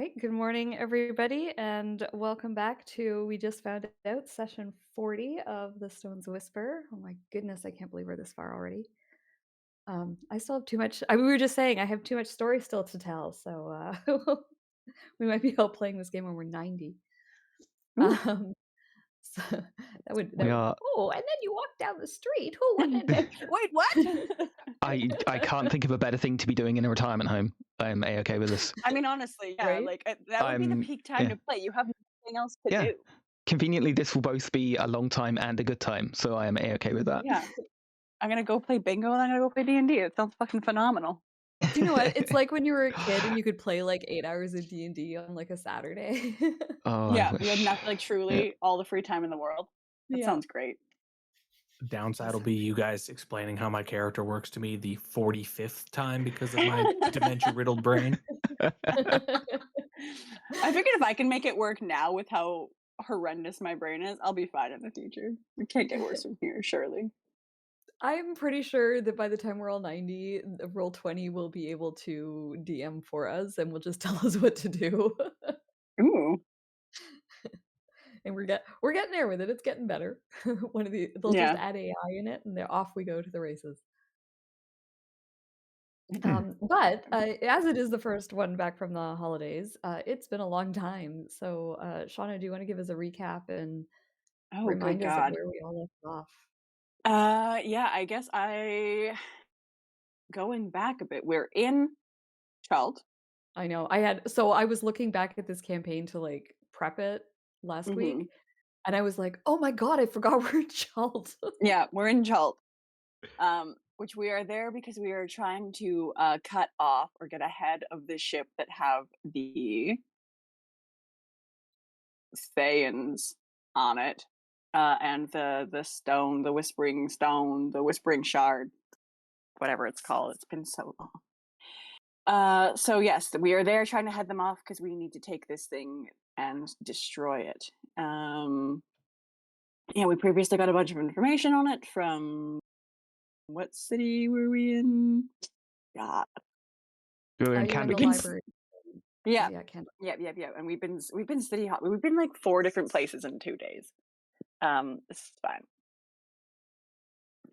right, good morning, everybody, and welcome back to We Just Found Out, session 40 of The Stone's Whisper. Oh my goodness, I can't believe we're this far already. I still have too much. We were just saying I have too much story still to tell, so we might be out playing this game when we're 90. Ooh. Um, so We are. Oh, and then you walk down the street. Oh, and then Wait, what? I can't think of a better thing to be doing in a retirement home. I'm a-okay with this. I mean, honestly, yeah, Right? like that would be the peak time Yeah. to play. You have nothing else to Yeah. do. Conveniently, this will both be a long time and a good time, so I am a-okay with that. Yeah, I'm gonna go play bingo and I'm gonna go play D&D. It sounds fucking phenomenal. Do you know what? It's like when you were a kid and you could play like 8 hours of D&D on like a Saturday. Oh, I Yeah, wish. we had nothing, like truly all the free time in the world. That Yeah. sounds great. The downside will be you guys explaining how my character works to me the 45th time because of my dementia-riddled brain. I figured if I can make it work now with how horrendous my brain is, I'll be fine in the future. It can't get worse from here, surely. I'm pretty sure that by the time we're all 90, Roll20 will be able to DM for us and will just tell us what to do. Ooh. And we're getting there with it. It's getting better. They'll Yeah. just add AI in it, and off we go to the races. But as it is the first one back from the holidays, it's been a long time. So, Shauna, do you want to give us a recap and Oh, remind good us of God. where we all left off? Yeah, I guess going back a bit, we're in Chult. I know. I was looking back at this campaign to like prep it last week, and I was like, "Oh my god, I forgot we're in Chult." Yeah, we're in Chult. Which we are there because we are trying to cut off or get ahead of the ship that have the Thayans on it. And the stone, the whispering stone, the whispering shard, whatever it's called. It's been so long. So yes, we are there trying to head them off because we need to take this thing and destroy it. Yeah, we previously got a bunch of information on it from what city were we in? God. We were in You're in the Canada. library. Yeah. Canada. Yeah. And we've been city hop. We've been like 4 different places in 2 days. This is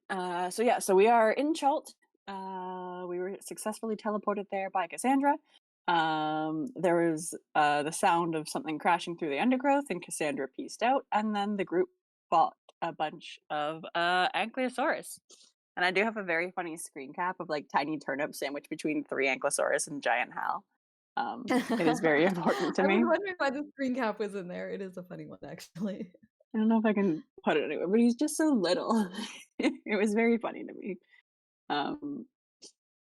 fine. So we are in Chult. We were successfully teleported there by Cassandra. There was the sound of something crashing through the undergrowth, and Cassandra pieced out, and then the group fought a bunch of Ankylosaurus. And I do have a very funny screen cap of like tiny Turnip sandwiched between 3 Ankylosaurus and giant Hal. It is very important to I me. was wondering why the screen cap was in there. It is a funny one, actually. I don't know if I can put it anywhere, but he's just so little. It was very funny to me.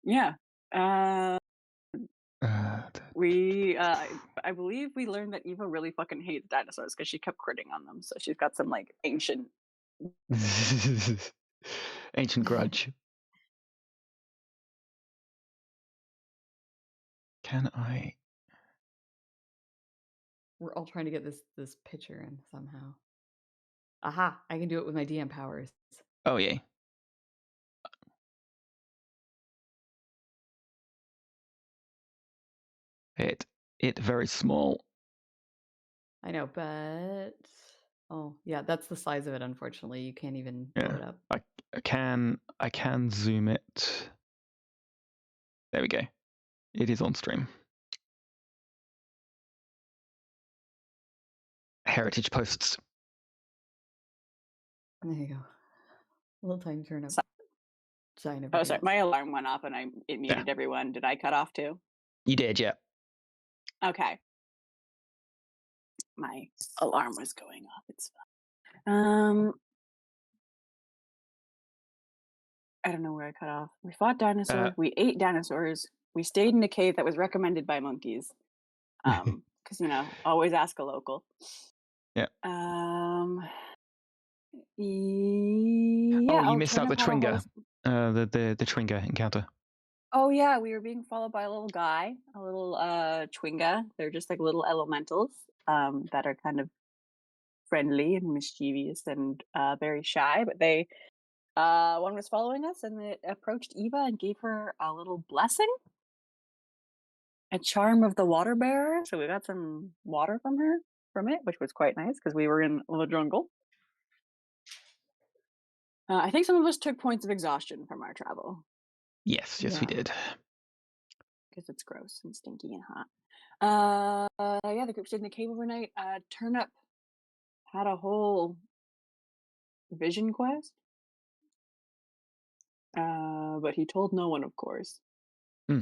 Yeah. I believe we learned that Eva really fucking hates dinosaurs because she kept critting on them. So she's got some like ancient grudge. Can I? We're all trying to get this picture in somehow. Aha! I can do it with my DM powers. Oh yeah. It very small. I know, but oh yeah, that's the size of it. Unfortunately, you can't even blow it up. I can zoom it. There we go. It is on stream. Heritage posts. There you go. Little tiny Turnip. Oh, sorry. My alarm went off and it muted everyone. Did I cut off too? You did, yeah. Okay. My alarm was going off. It's fine. I don't know where I cut off. We fought dinosaurs. We ate dinosaurs. We stayed in a cave that was recommended by monkeys. Because always ask a local. Yeah. Yeah. You missed out the Twinger. The Twinger encounter. Oh yeah, we were being followed by a little guy, a little Twinga. They're just like little elementals that are kind of friendly and mischievous and very shy. But they one was following us, and it approached Eva and gave her a little blessing. a charm of the water bearer. So we got some water from it, which was quite nice because we were in the jungle. I think some of us took points of exhaustion from our travel Yes, we Yeah. did. because it's gross and stinky and hot. Yeah, the group stayed in the cave overnight. Turnip had a whole vision quest, but he told no one, of course. Hmm.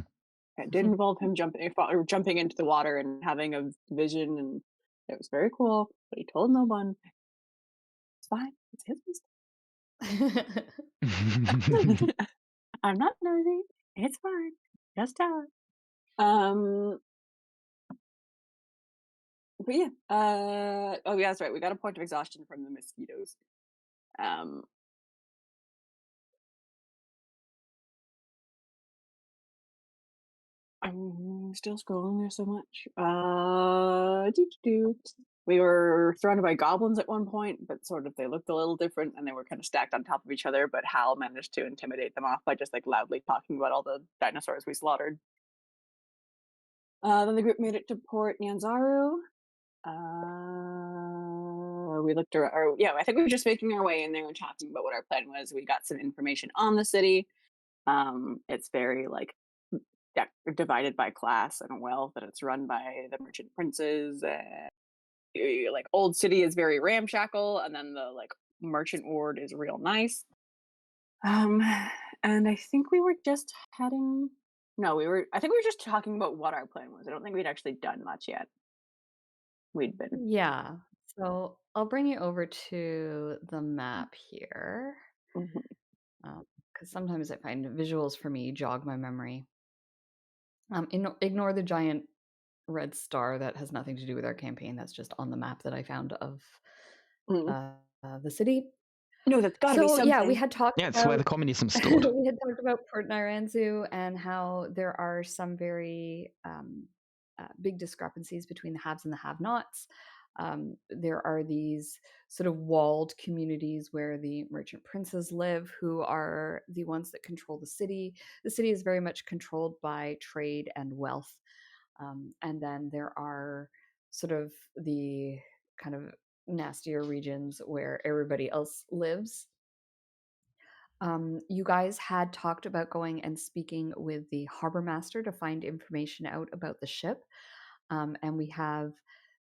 It did involve him jumping into the water and having a vision, and it was very cool. But he told no one. It's fine. It's his mistake. I'm not nosy. It's fine. Just tell it. But yeah. Oh yeah, that's right. We got a point of exhaustion from the mosquitoes. I'm still scrolling. There's so much. We were surrounded by goblins at one point, but sort of they looked a little different and they were kind of stacked on top of each other. But Hal managed to intimidate them off by just like loudly talking about all the dinosaurs we slaughtered. Then the group made it to Port Nyanzaru. We looked around, or yeah, I think we were just making our way in there and talking about what our plan was. We got some information on the city. It's very like divided by class and wealth, and it's run by the merchant princes. Like old city is very ramshackle, and then the like merchant ward is real nice. And I think we were just heading. No, I think we were just talking about what our plan was. I don't think we'd actually done much yet. We'd been. Yeah. So I'll bring you over to the map here. Because sometimes I find visuals for me jog my memory. Ignore the giant red star that has nothing to do with our campaign. That's just on the map that I found of the city. No, that's gotta be So something. yeah, we had talked Yeah, it's where the about communism's stored. we had talked about Port Naranzu and how there are some very big discrepancies between the haves and the have-nots. There are these sort of walled communities where the merchant princes live, who are the ones that control the city. The city is very much controlled by trade and wealth. And then there are sort of the kind of nastier regions where everybody else lives. You guys had talked about going and speaking with the harbor master to find information out about the ship. And we have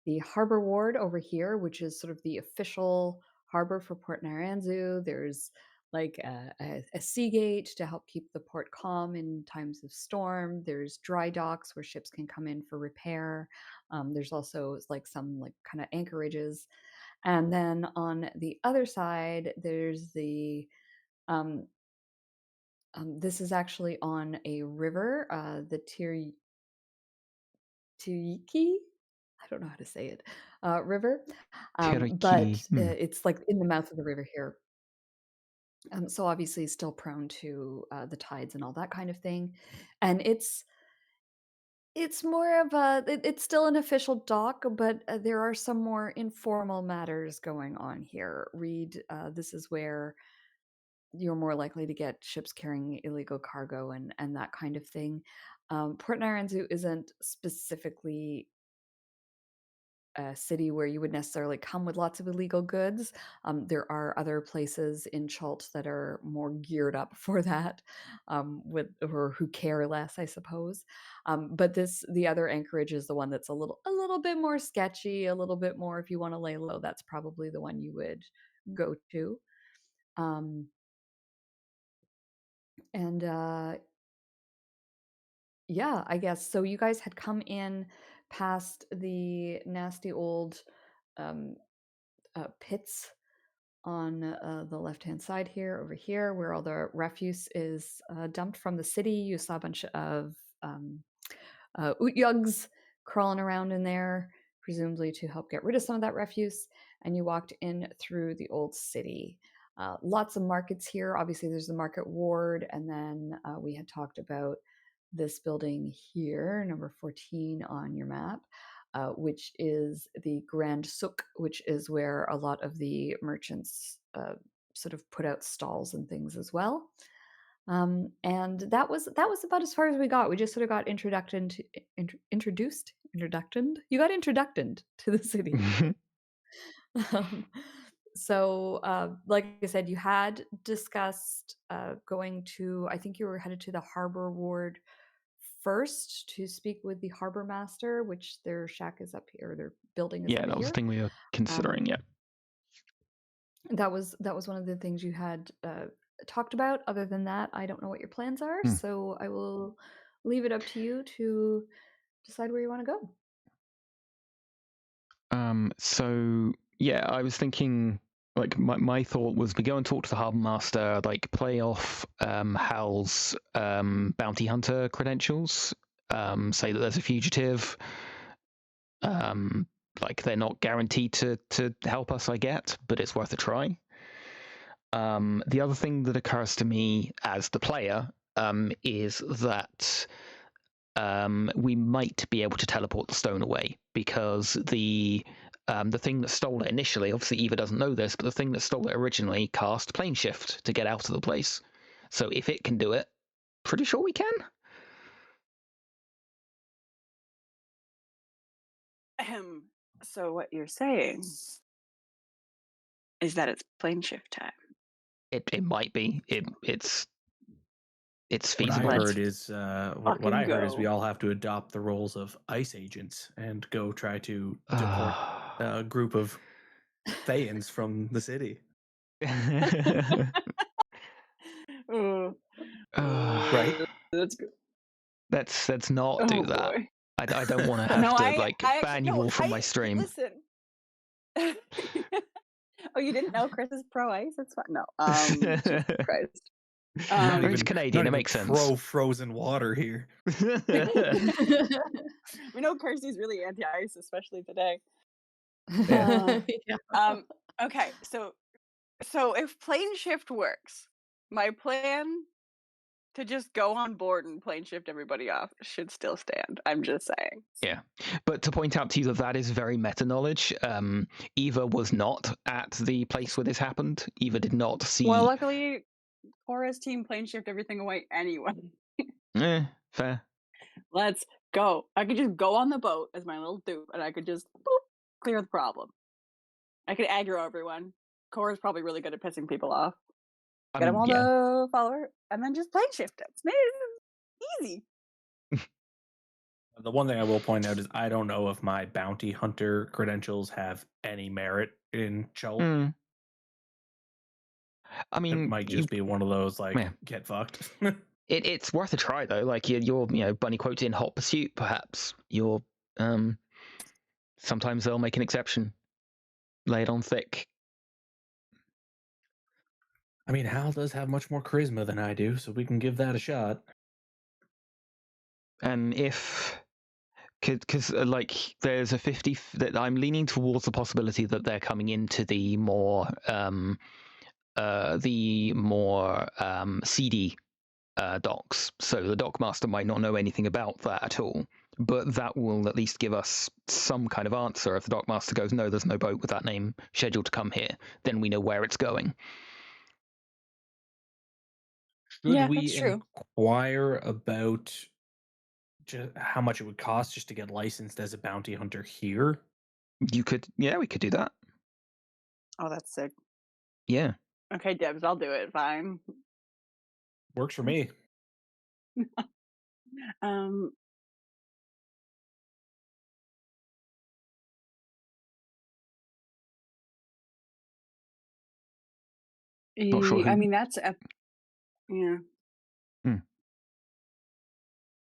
the harbor ward over here, which is sort of the official harbor for Port Naranzu. There's like a sea gate to help keep the port calm in times of storm. There's dry docks where ships can come in for repair. There's also like some like kind of anchorages. And then on the other side, there's the this is actually on a river, the Tiriki. I don't know how to say it. River, but it's like in the mouth of the river here. So obviously still prone to the tides and all that kind of thing, and it's more of it's still an official dock, but there are some more informal matters going on here. Read, this is where you're more likely to get ships carrying illegal cargo and that kind of thing. Port Naranzu isn't specifically a city where you would necessarily come with lots of illegal goods. There are other places in Chult that are more geared up for that, with or who care less, I suppose. But the other anchorage is the one that's a little bit more sketchy, a little bit more. If you want to lay low, that's probably the one you would go to. And yeah, I guess so. You guys had come in past the nasty old pits on the left-hand side here, over here, where all the refuse is dumped from the city. You saw a bunch of Utyugs crawling around in there, presumably to help get rid of some of that refuse. And you walked in through the old city. Lots of markets here. Obviously, there's the market ward, and then we had talked about this building here, number 14 on your map, which is the Grand Souk, which is where a lot of the merchants sort of put out stalls and things as well. And that was about as far as we got. We just sort of got introduced. You got introduced to the city. Um, so, like I said, you had discussed going to, I think you were headed to the harbor ward first to speak with the harbor master, which their shack is up here, their building is Yeah, up that was the here. thing we were considering. Yeah. That was one of the things you had talked about. Other than that, I don't know what your plans are, so I will leave it up to you to decide where you want to go. So yeah, I was thinking, like, my thought was we go and talk to the harbor master, like play off Hal's bounty hunter credentials, say that there's a fugitive, like they're not guaranteed to help us, I get, but it's worth a try. The other thing that occurs to me as the player is that we might be able to teleport the stone away, because the thing that stole it initially, obviously Eva doesn't know this, but the thing that stole it originally cast plane shift to get out of the place. So if it can do it, pretty sure we can. So what you're saying is that it's plane shift time. It might be. It's What feasible. I heard is what I heard is go. we all have to adopt the roles of ice agents and go try to deport a group of Thayans from the city. Right? That's good. Let's not do that. Boy. I don't want to have to ban you all from my stream. Listen. Oh, you didn't know Chris is pro ice? It's fine. No. Jesus Christ. He's Canadian. It makes sense. Pro frozen water here. We know Kirsty's really anti-ice, especially today. Yeah. Okay, so if plane shift works, my plan to just go on board and plane shift everybody off should still stand. I'm just saying. Yeah, but to point out to you that is very meta knowledge. Eva was not at the place where this happened. Eva did not see. Well, luckily, Cora's team plane shift everything away anyway. Fair. Let's go. I could just go on the boat as my little dupe, and I could just boop, clear the problem. I could aggro everyone. Cora's probably really good at pissing people off. Get them all to follow her, and then just plane shift it. It's easy. The one thing I will point out is I don't know if my bounty hunter credentials have any merit in Chult. I mean, it might just be one of those get fucked. It's worth a try though. Like you're bunny quoted in Hot Pursuit, perhaps. You're sometimes they'll make an exception. Lay it on thick. I mean, Hal does have much more charisma than I do, so we can give that a shot. And if, because there's a 50 that I'm leaning towards the possibility that they're coming into the more seedy docks. So the dockmaster might not know anything about that at all, but that will at least give us some kind of answer. If the dockmaster goes, no, there's no boat with that name scheduled to come here, then we know where it's going. Should we inquire about how much it would cost just to get licensed as a bounty hunter here? We could do that. Oh, that's sick. Yeah. Okay, Debs, I'll do it. Fine. Works for me. Not sure who. I mean, that's yeah.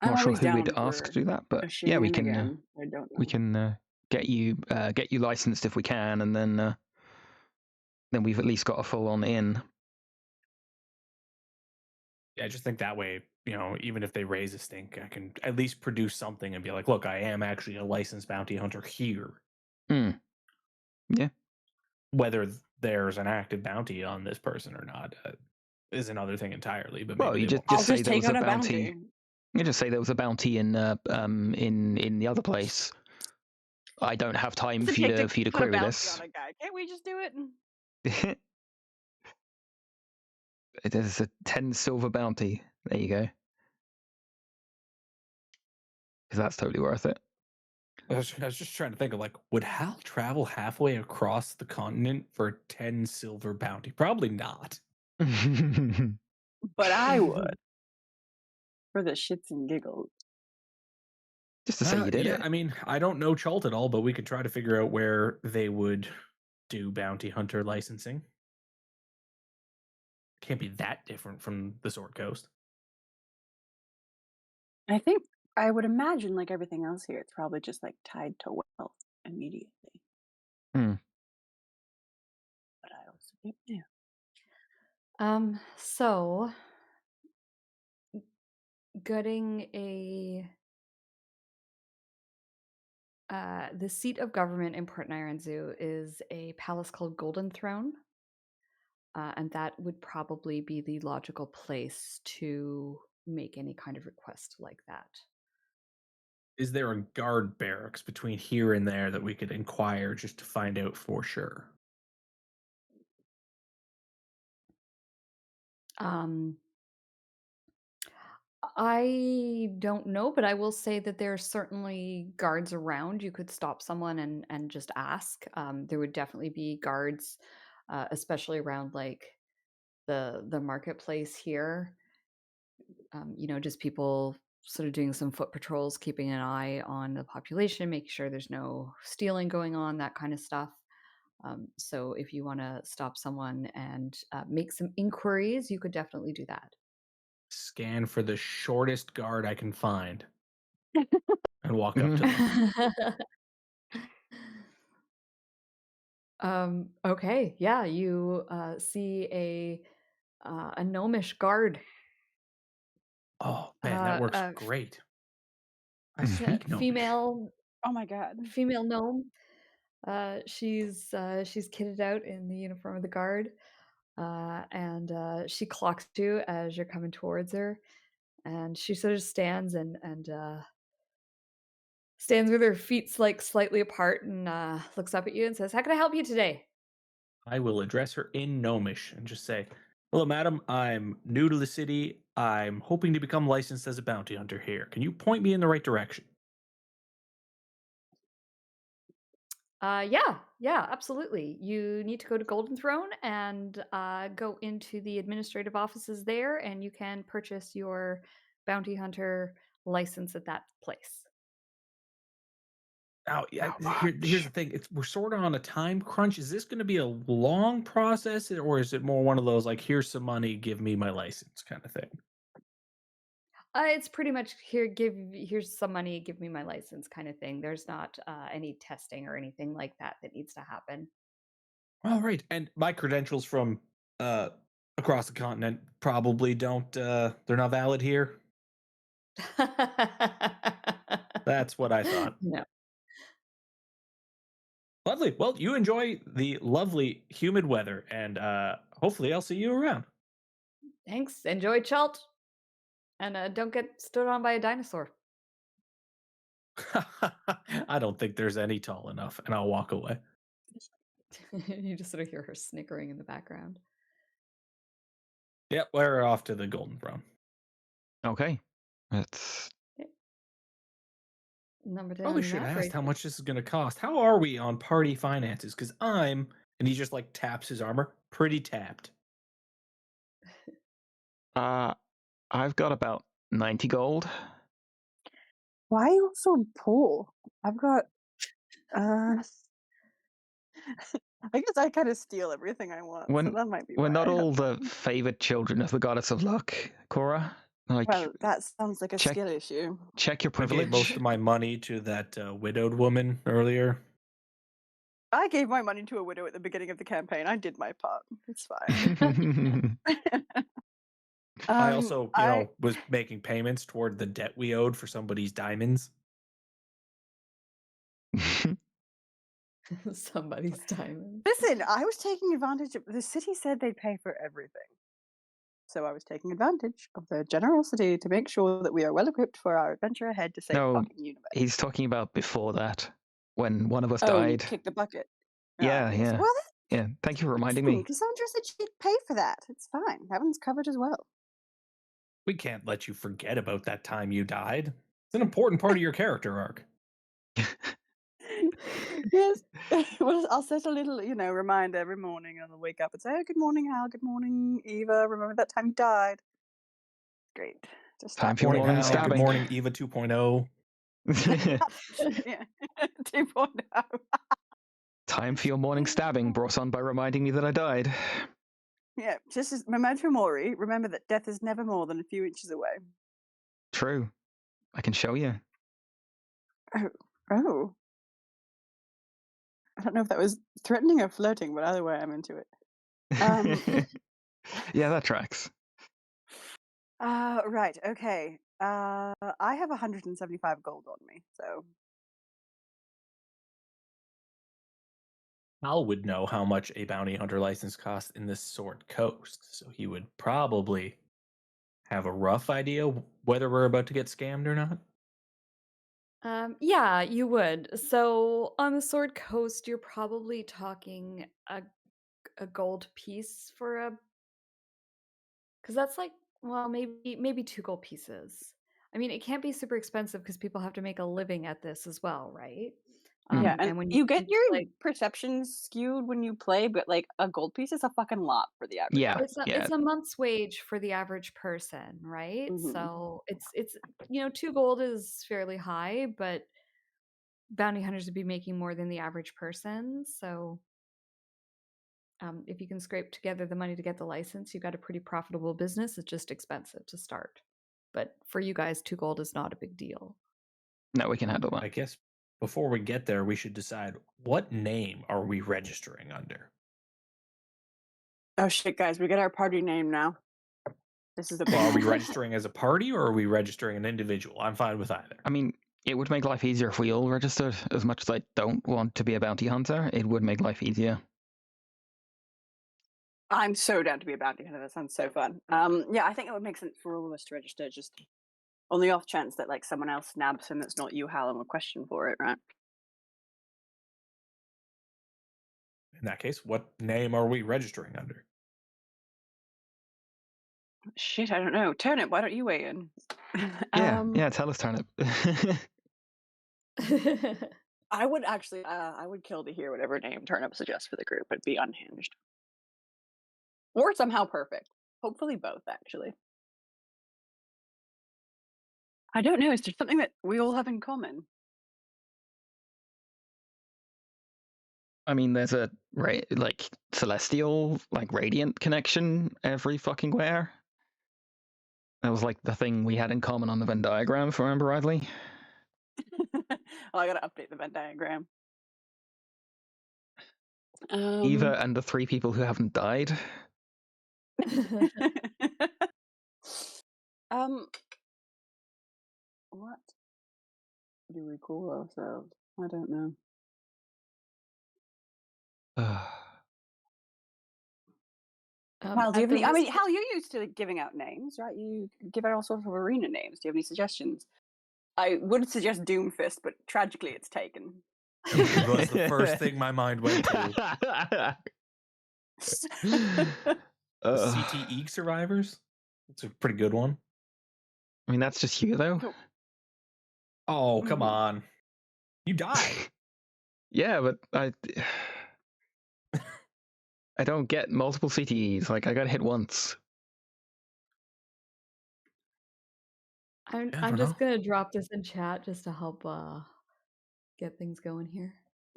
Not sure who we'd ask to do that, but yeah, we can. I don't know. We can get you licensed if we can, and then we've at least got a full on in. Yeah, I just think that way, even if they raise a stink, I can at least produce something and be like, look, I am actually a licensed bounty hunter here. Yeah. Whether there's an active bounty on this person or not is another thing entirely. But well, you just say there was a bounty. You just say there was a bounty in the other place. I don't have time for you to query this. Can't we just do it? It is a 10 silver bounty. There you go. Because that's totally worth it. I was just trying to think of, like, would Hal travel halfway across the continent for a 10 silver bounty? Probably not. But I would. For the shits and giggles. Just to say you did Yeah, it. I mean, I don't know Chult at all, but we could try to figure out where they would do bounty hunter licensing. Can't be that different from the Sword Coast. I think I would imagine, like everything else here, it's probably just like tied to wealth immediately. Hmm. But I also don't know. So getting the seat of government in Port Nyanzu is a palace called Golden Throne. And that would probably be the logical place to make any kind of request like that. Is there a guard barracks between here and there that we could inquire just to find out for sure? I don't know, but I will say that there are certainly guards around. You could stop someone and just ask. There would definitely be guards, especially around like the marketplace here. Just people sort of doing some foot patrols, keeping an eye on the population, making sure there's no stealing going on, that kind of stuff. So if you want to stop someone and make some inquiries, you could definitely do that. Scan for the shortest guard I can find and walk up to them. Okay, yeah, you see a gnomish guard. Oh, man, that works great. I speak Gnomish. Female. Oh my god. Female gnome. She's kitted out in the uniform of the guard, and she clocks you as you're coming towards her, and she sort of stands and stands with her feet like slightly apart and looks up at you and says, "How can I help you today?" I will address her in Gnomish and just say, "Hello, madam. I'm new to the city. I'm hoping to become licensed as a bounty hunter here. Can you point me in the right direction?" Yeah, absolutely. You need to go to Golden Throne and go into the administrative offices there, and you can purchase your bounty hunter license at that place. Now, here's the thing. We're sort of on a time crunch. Is this going to be a long process, or is it more one of those, like, here's some money, give me my license kind of thing? It's pretty much here's some money, give me my license kind of thing. There's not any testing or anything like that that needs to happen. All right. And my credentials from across the continent probably don't, they're not valid here. That's what I thought. No. Lovely. Well, you enjoy the lovely humid weather, and hopefully I'll see you around. Thanks. Enjoy Chult. And don't get stood on by a dinosaur. I don't think there's any tall enough, and I'll walk away. You just sort of hear her snickering in the background. Yep, we're off to the Golden Throne. Okay. That's Number 10 Probably should have asked how much this is going to cost. How are we on party finances? Because and he just like taps his armor, pretty tapped. I've got about 90 gold. Why are you so poor? I've got I guess I kind of steal everything I want, so that might be we're why not I have all the favored children of the goddess of luck, Cora. Like, well, that sounds like a skill issue. Check your I privilege. gave most of my money to that widowed woman earlier. I gave my money to a widow at the beginning of the campaign. I did my part. It's fine. I also, was making payments toward the debt we owed for somebody's diamonds. Somebody's diamond. Listen, I was taking advantage of the city said they'd pay for everything. So I was taking advantage of their generosity to make sure that we are well equipped for our adventure ahead to save the fucking universe. He's talking about before that, when one of us died. Kick the bucket. Yeah. Well, Yeah, thank you for reminding me. Cassandra said she'd pay for that. It's fine. That one's covered as well. We can't let you forget about that time you died. It's an important part of your character arc. Yes. Well, I'll set a little, reminder every morning, and I'll wake up and say, "Oh, good morning, Hal. Good morning, Eva. Remember that time you died?" Great. Just Time start for your Morning, morning Hal. Good stabbing. morning, Eva 2.0. yeah. 2.0. Time for your morning stabbing, brought on by reminding me that I died. Yeah, just as memento mori. Remember that death is never more than a few inches away. True. I can show you. Oh. I don't know if that was threatening or flirting, but either way, I'm into it. Yeah, that tracks. Right. Okay. I have 175 gold on me, so Hal would know how much a bounty hunter license costs in this Sword Coast, so he would probably have a rough idea whether we're about to get scammed or not. Yeah, you would. So on the Sword Coast, you're probably talking a gold piece for a, because that's like, well, maybe 2 gold pieces. I mean, it can't be super expensive because people have to make a living at this as well, right? yeah. And And when you get your like, perceptions skewed when you play, but like a gold piece is a fucking lot for the average. Yeah, it's a month's wage for the average person, right? Mhm. So it's 2 gold is fairly high, but bounty hunters would be making more than the average person. So if you can scrape together the money to get the license, you've got a pretty profitable business. It's just expensive to start. But for you guys, 2 gold is not a big deal. no, we can handle I that. guess before we get there, we should decide what name are we registering under. Oh shit, guys, we get our party name now. This is the big Well, are we moment. registering as a party or are we registering an individual? I'm fine with either. I mean, it would make life easier if we all registered. As much as I don't want to be a bounty hunter, it would make life easier. I'm so down to be a bounty hunter. That sounds so fun. Yeah, I think it would make sense for all of us to register, just on the off chance that like someone else nabs him that's not you, Hal, and will question for it, right? In that case, what name are we registering under? Shit, I don't know. Turnip, why don't you weigh in? Yeah, tell us, Turnip. I would actually, I would kill to hear whatever name Turnip suggests for the group. It'd be unhinged. Or somehow perfect. Hopefully both, actually. I don't know. Is there something that we all have in common? I mean, there's a like celestial, like radiant connection every fucking where. That was like the thing we had in common on the Venn diagram, if I remember rightly. Well, I gotta update the Venn diagram. Eva and the 3 people who haven't died. What do we call ourselves? I don't know. Hal, do you have any? I mean, Hal, you're used to giving out names, right? You give out all sorts of arena names. Do you have any suggestions? I would suggest Doomfist, but tragically, it's taken. It was the first thing my mind went to. CTE survivors? That's a pretty good one. I mean, that's just you, though. Oh, come on. You died. Yeah, but I don't get multiple CTEs. Like, I got hit once. I'm just gonna drop this in chat just to help get things going here.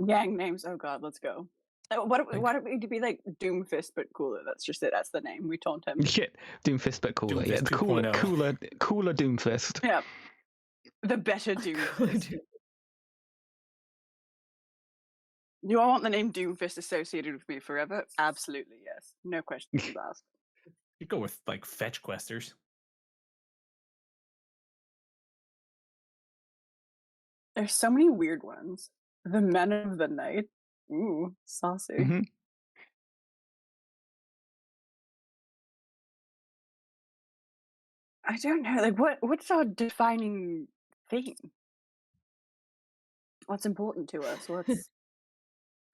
Gang names. Oh god, let's go. Why don't we be like Doomfist but cooler? That's just it. That's the name. We taunt him. Yeah, Doomfist but cooler. Doomfist Yeah, the cooler 2.0. cooler Doomfist. Yeah, the better Doomfist. Do I want the name Doomfist associated with me forever? Absolutely, yes. No questions asked. You go with like fetch questers. There's so many weird ones. The Men of the Night. Ooh, saucy. Mm-hmm. I don't know. Like, what's our defining theme? What's important to us? What's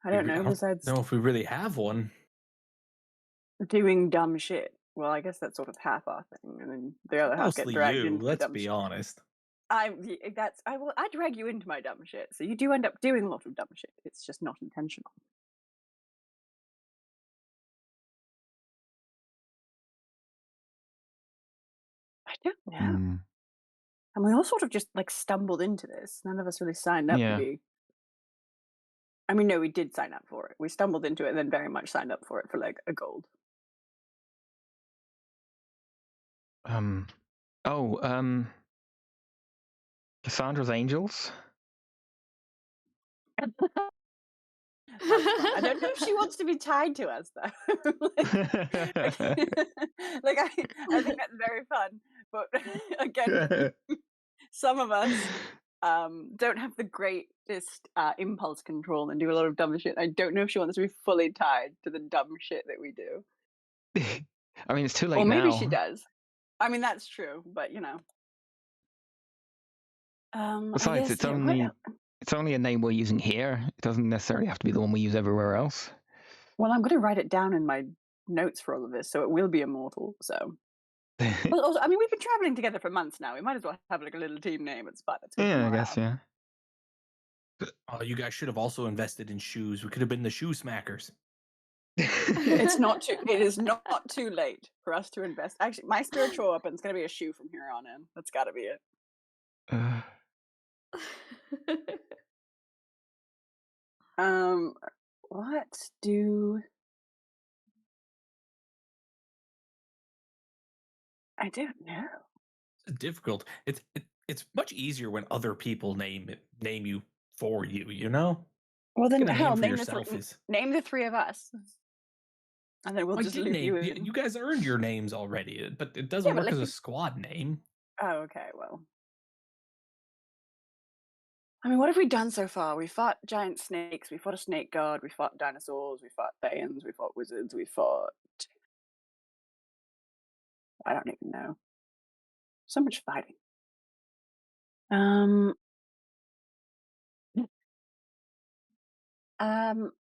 I don't know, I don't besides know if we really have one. doing dumb shit. Well, I guess that's sort of half our thing, and then the other half get Mostly dragged you, into the let's dumb be shit. honest. I drag you into my dumb shit, so you do end up doing a lot of dumb shit. It's just not intentional. I don't know. Mm, And we all sort of just like stumbled into this. None of us really signed up to yeah. be. I mean, no, we did sign up for it. We stumbled into it and then very much signed up for it for like a gold. Um. Oh. Cassandra's Angels. That's fun. I don't know if she wants to be tied to us though. like, like I think that's very fun. But again, some of us don't have the greatest impulse control and do a lot of dumb shit. I don't know if she wants to be fully tied to the dumb shit that we do. I mean, it's too Or late maybe she now. does. I mean, that's true, but you know. I Besides, guess, yeah, what else? it's only a name we're using here. It doesn't necessarily have to be the one we use everywhere else. Well, I'm going to write it down in my notes for all of this, so it will be immortal. So, well, also, I mean, we've been traveling together for months now. We might as well have like a little team name. It's fun. It's good for Yeah, I morale. guess, yeah. Oh, you guys should have also invested in shoes. We could have been the shoe smackers. It's not too. It is not too late for us to invest. Actually, my spiritual weapon's going to be a shoe from here on in. That's got to be it. What do I don't know. It's difficult. It's much easier when other people name you for you. You know, Well, then, getting a name hell, for yourself is. name the three of us, and then we'll I just did loop name you in. you guys earned your names already, but it doesn't Yeah, but work like as a squad name. Oh, okay. Well, I mean, what have we done so far? We fought giant snakes. We fought a snake god. We fought dinosaurs. We fought Thayans. We fought wizards. We fought. I don't even know. So much fighting. Um. Um.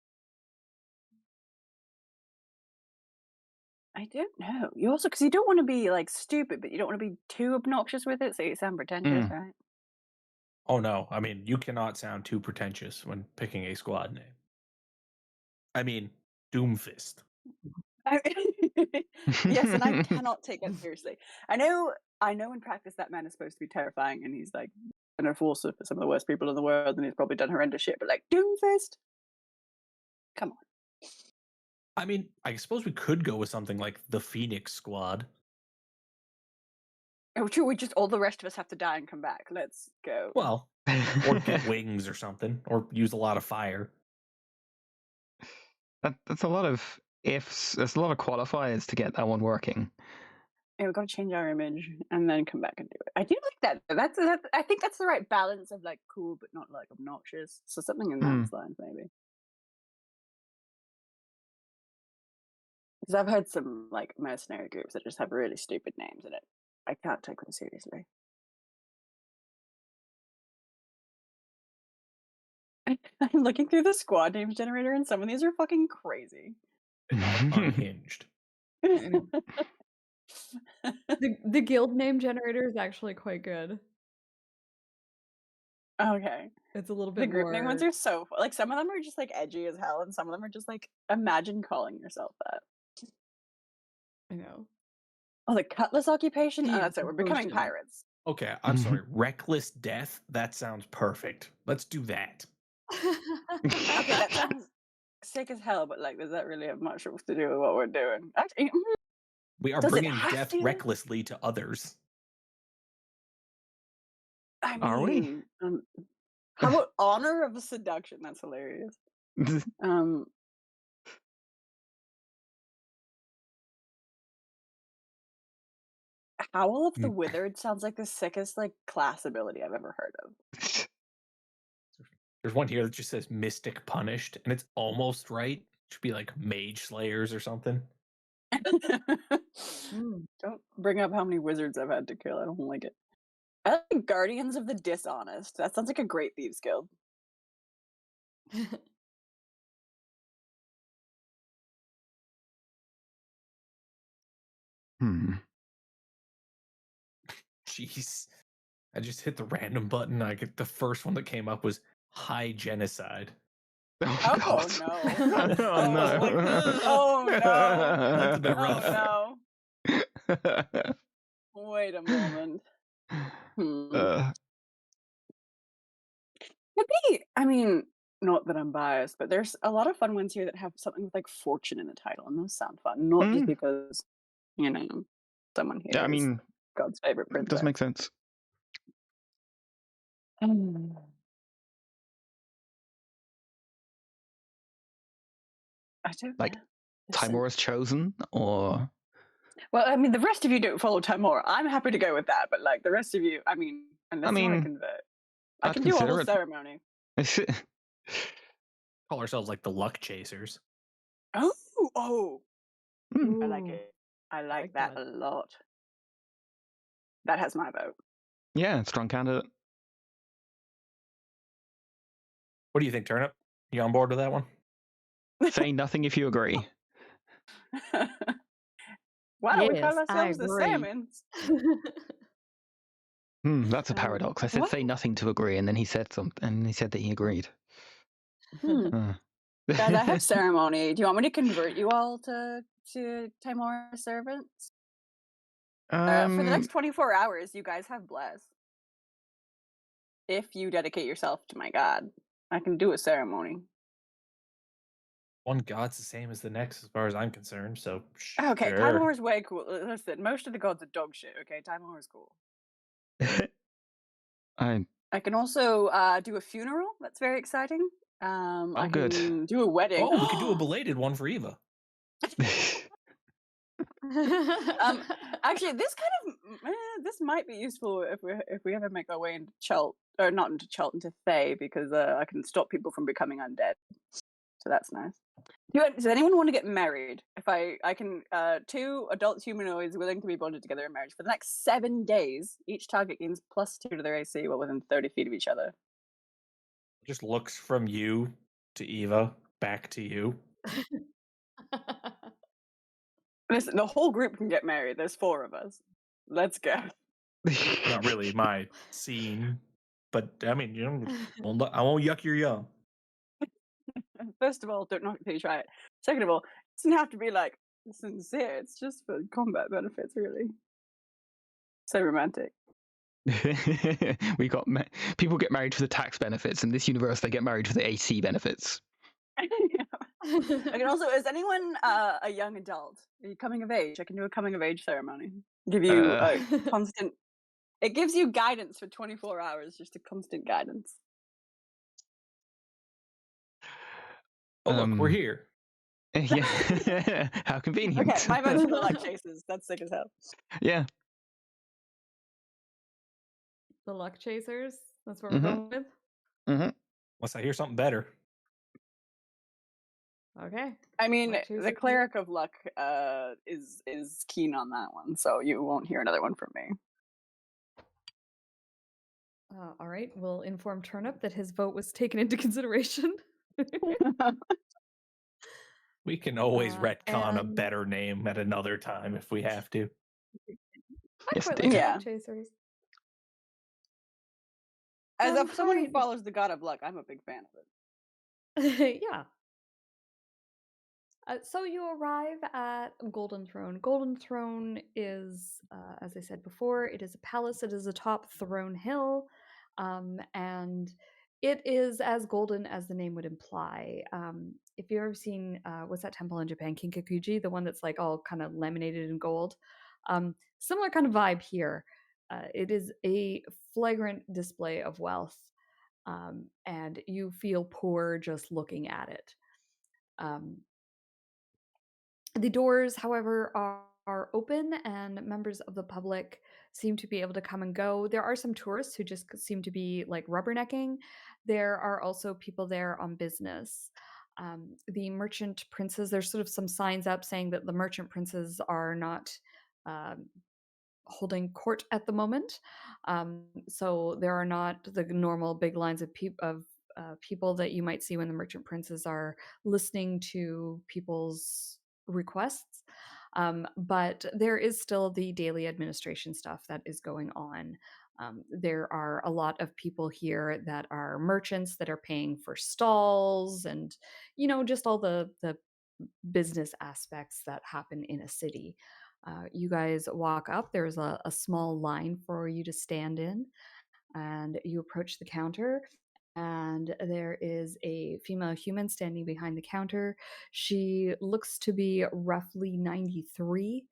I don't know. You also because you don't want to be like stupid, but you don't want to be too obnoxious with it, so you sound pretentious, Mm. right? Oh no, I mean you cannot sound too pretentious when picking a squad name. I mean, Doomfist. Yes, and I cannot take that seriously. I know in practice that man is supposed to be terrifying and he's like an enforcer for some of the worst people in the world and he's probably done horrendous shit, but like Doomfist? Come on. I mean, I suppose we could go with something like the Phoenix Squad. Oh, true, we just all the rest of us have to die and come back. Let's go. Well, or get wings or something, or use a lot of fire. That's a lot of ifs. There's a lot of qualifiers to get that one working. Yeah, we've got to change our image and then come back and do it. I do like that. I think that's the right balance of like cool but not like obnoxious. So something in those lines maybe. Because I've heard some like mercenary groups that just have really stupid names in it. I can't take them seriously. I'm looking through the squad names generator, and some of these are fucking crazy. Unhinged. The guild name generator is actually quite good. Okay. It's a little bit The group name ones more. are so like some of them are just like edgy as hell, and some of them are just like imagine calling yourself that. I know. Oh, the cutlass occupation. Oh, Thieves that's it. and We're becoming potions. pirates. Okay, I'm sorry. Reckless death. That sounds perfect. Let's do that. Okay, that sounds sick as hell, but like, does that really have much to do with what we're doing? Actually, We are does it bringing have death to? recklessly to others. I Are we? mean, how about honor of a seduction? That's hilarious. Howl of the Withered sounds like the sickest like class ability I've ever heard of. There's one here that just says Mystic Punished, and it's almost right. It should be like Mage Slayers or something. Don't bring up how many wizards I've had to kill. I don't like it. I like Guardians of the Dishonest. That sounds like a great thieves guild. Jeez. I just hit the random button. I get the first one that came up was high genocide. Oh, Oh God. no. Oh, Oh, no. oh no. That's a bit Oh rough. no. Wait a moment. Uh, Could be, I mean, not that I'm biased, but there's a lot of fun ones here that have something with like fortune in the title, and those sound fun. Not just mm, because, you know, someone yeah, I here is mean, God's favorite it does princess. make sense. Mm. I don't Like, know. Listen. Timora's chosen, or Well, I mean, the rest of you don't follow Timora. I'm happy to go with that, but like the rest of you, I mean, I unless you want to mean, convert, I I'd can do a whole consider it. ceremony. Call ourselves like the luck chasers. Oh, Mm, I like Ooh, it. I I like like that that. a lot. That has my vote. yeah, strong candidate. What do you think, Turnip? You on board with that one? Say nothing if you agree. Why don't we call Yes, I ourselves the agree. Salmons? That's a paradox. I said What? say nothing to agree, and then he said something, and he said that he agreed. Hmm. Guys, I have ceremony. Do you want me to convert you all to Timora servants? For the next 24 hours, you guys have bless. If you dedicate yourself to my god, I can do a ceremony. One god's the same as the next, as far as I'm concerned. So Okay, sure. Timora's way cool. Listen, most of the gods are dog shit. Okay, Timora's cool. I I can also do a funeral. That's very exciting. I good. can do a wedding. Oh, we could do a belated one for Eva. Actually, this might be useful if we ever make our way into Chult, or not into Chult, into Thay, because I can stop people from becoming undead. So that's nice. Does anyone want to get married? If I can, 2 adult humanoids willing to be bonded together in marriage for the next 7 days. Each target gains +2 to their AC while within 30 feet of each other. Just looks from you to Eva, back to you. Listen, the whole group can get married. There's 4 of us. Let's go. Not really my scene, but I mean, I won't yuck your yum. First of all, don't knock it till you try it. Second of all, it doesn't have to be like sincere. It's just for combat benefits, really. So romantic. We got people get married for the tax benefits. In this universe, they get married for the AC benefits. I can also, is anyone a young adult? Are you coming of age? I can do a coming of age ceremony. Give you a constant. It gives you guidance for 24 hours, just a constant guidance. Oh, look, we're here. Yeah. How convenient. Okay, my vote's for the luck chasers. That's sick as hell. Yeah. The luck chasers. That's what we're going with. Unless I hear something better. Okay. I mean, Luck the chasers. cleric of luck is keen on that one, so you won't hear another one from me. All right, we'll inform Turnip that his vote was taken into consideration. We can always retcon a and- better name at another time if we have to. I Yes, quite like indeed. the Yeah. luck chasers. As someone who alright. follows the god of luck, I'm a big fan of it. Yeah. So you arrive at Golden Throne. Golden Throne is, as I said before, it is a palace. It is atop Throne Hill, and it is as golden as the name would imply. If you've ever seen, what's that temple in Japan, Kinkakuji, the one that's like all kind of laminated in gold, similar kind of vibe here. It is a flagrant display of wealth, and you feel poor just looking at it. The doors, however, are open and members of the public seem to be able to come and go. There are some tourists who just seem to be like rubbernecking. There are also people there on business. The merchant princes, there's sort of some signs up saying that the merchant princes are not holding court at the moment. So there are not the normal big lines of people that you might see when the merchant princes are listening to people's requests. But there is still the daily administration stuff that is going on. There are a lot of people here that are merchants that are paying for stalls and, just all the business aspects that happen in a city. You guys walk up, there's a small line for you to stand in, and you approach the counter. And there is a female human standing behind the counter. She looks to be roughly 93.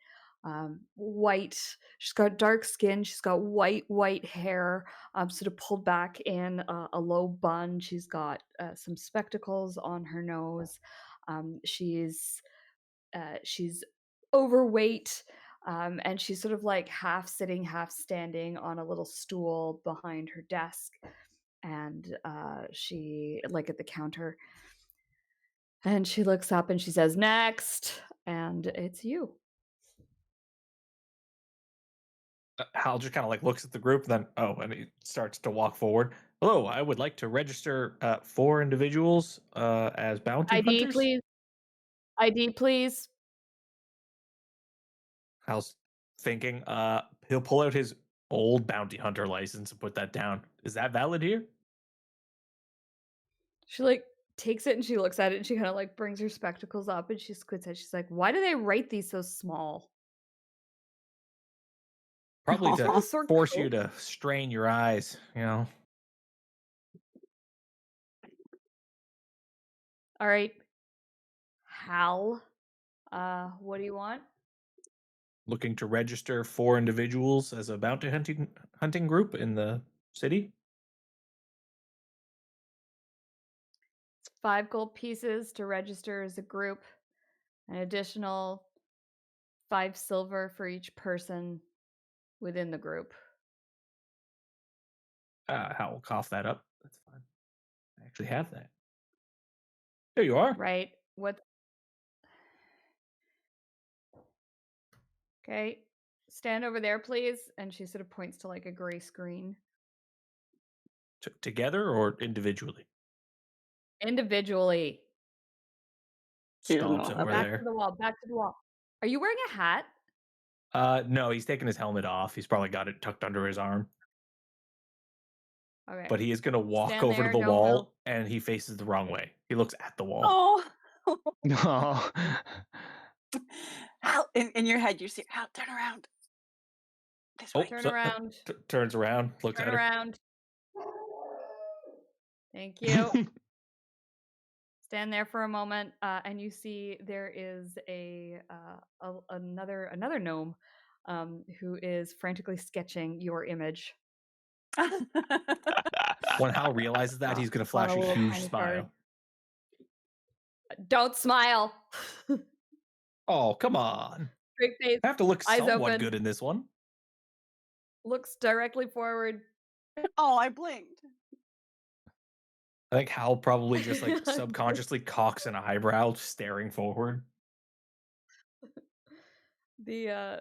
White. She's got dark skin. She's got white hair, sort of pulled back in a low bun. She's got some spectacles on her nose. She's overweight, and she's sort of like half sitting, half standing on a little stool behind her desk, and she like at the counter, and she looks up and she says, "Next," and it's you. Hal just kind of like looks at the group, then and he starts to walk forward. Hello, I would like to register 4 individuals as bounty ID, hunters. please. ID, please. Hal's thinking. He'll pull out his old bounty hunter license and put that down. Is that valid here? She like takes it and she looks at it and she kind of like brings her spectacles up and she squints at it. She's like, "Why do they write these so small?" Probably Is to that a sore force you coat? to strain your eyes, All right, Hal. What do you want? Looking to register 4 individuals as a bounty hunting group in the city. It's 5 gold pieces to register as a group, an additional 5 silver for each person within the group. Hal will cough that up. That's fine. I actually have that. There you are. Right? What? Okay. Stand over there, please. And she sort of points to like a gray screen. Together or individually? Individually. He doesn't know Stomps how over to. Back to there. the wall. Back to the wall. Are you wearing a hat? No, he's taking his helmet off. He's probably got it tucked under his arm. Okay. But he is going to walk Stand over to there, the don't wall, move. and he faces the wrong way. He looks at the wall. Oh, Oh. Hal! In your head, you see Hal. Turn around. This way. Turn around. Turns around, looks Turn at her. around. Thank you. Stand there for a moment, and you see there is another gnome who is frantically sketching your image When Hal realizes that, he's going to on flash a a little huge tiny smile. card. Don't smile. Oh, come on. Straight face, I have to look eyes somewhat open, good in this one. looks directly forward. Oh, I blinked. I think Hal probably just like subconsciously cocks an eyebrow, staring forward. The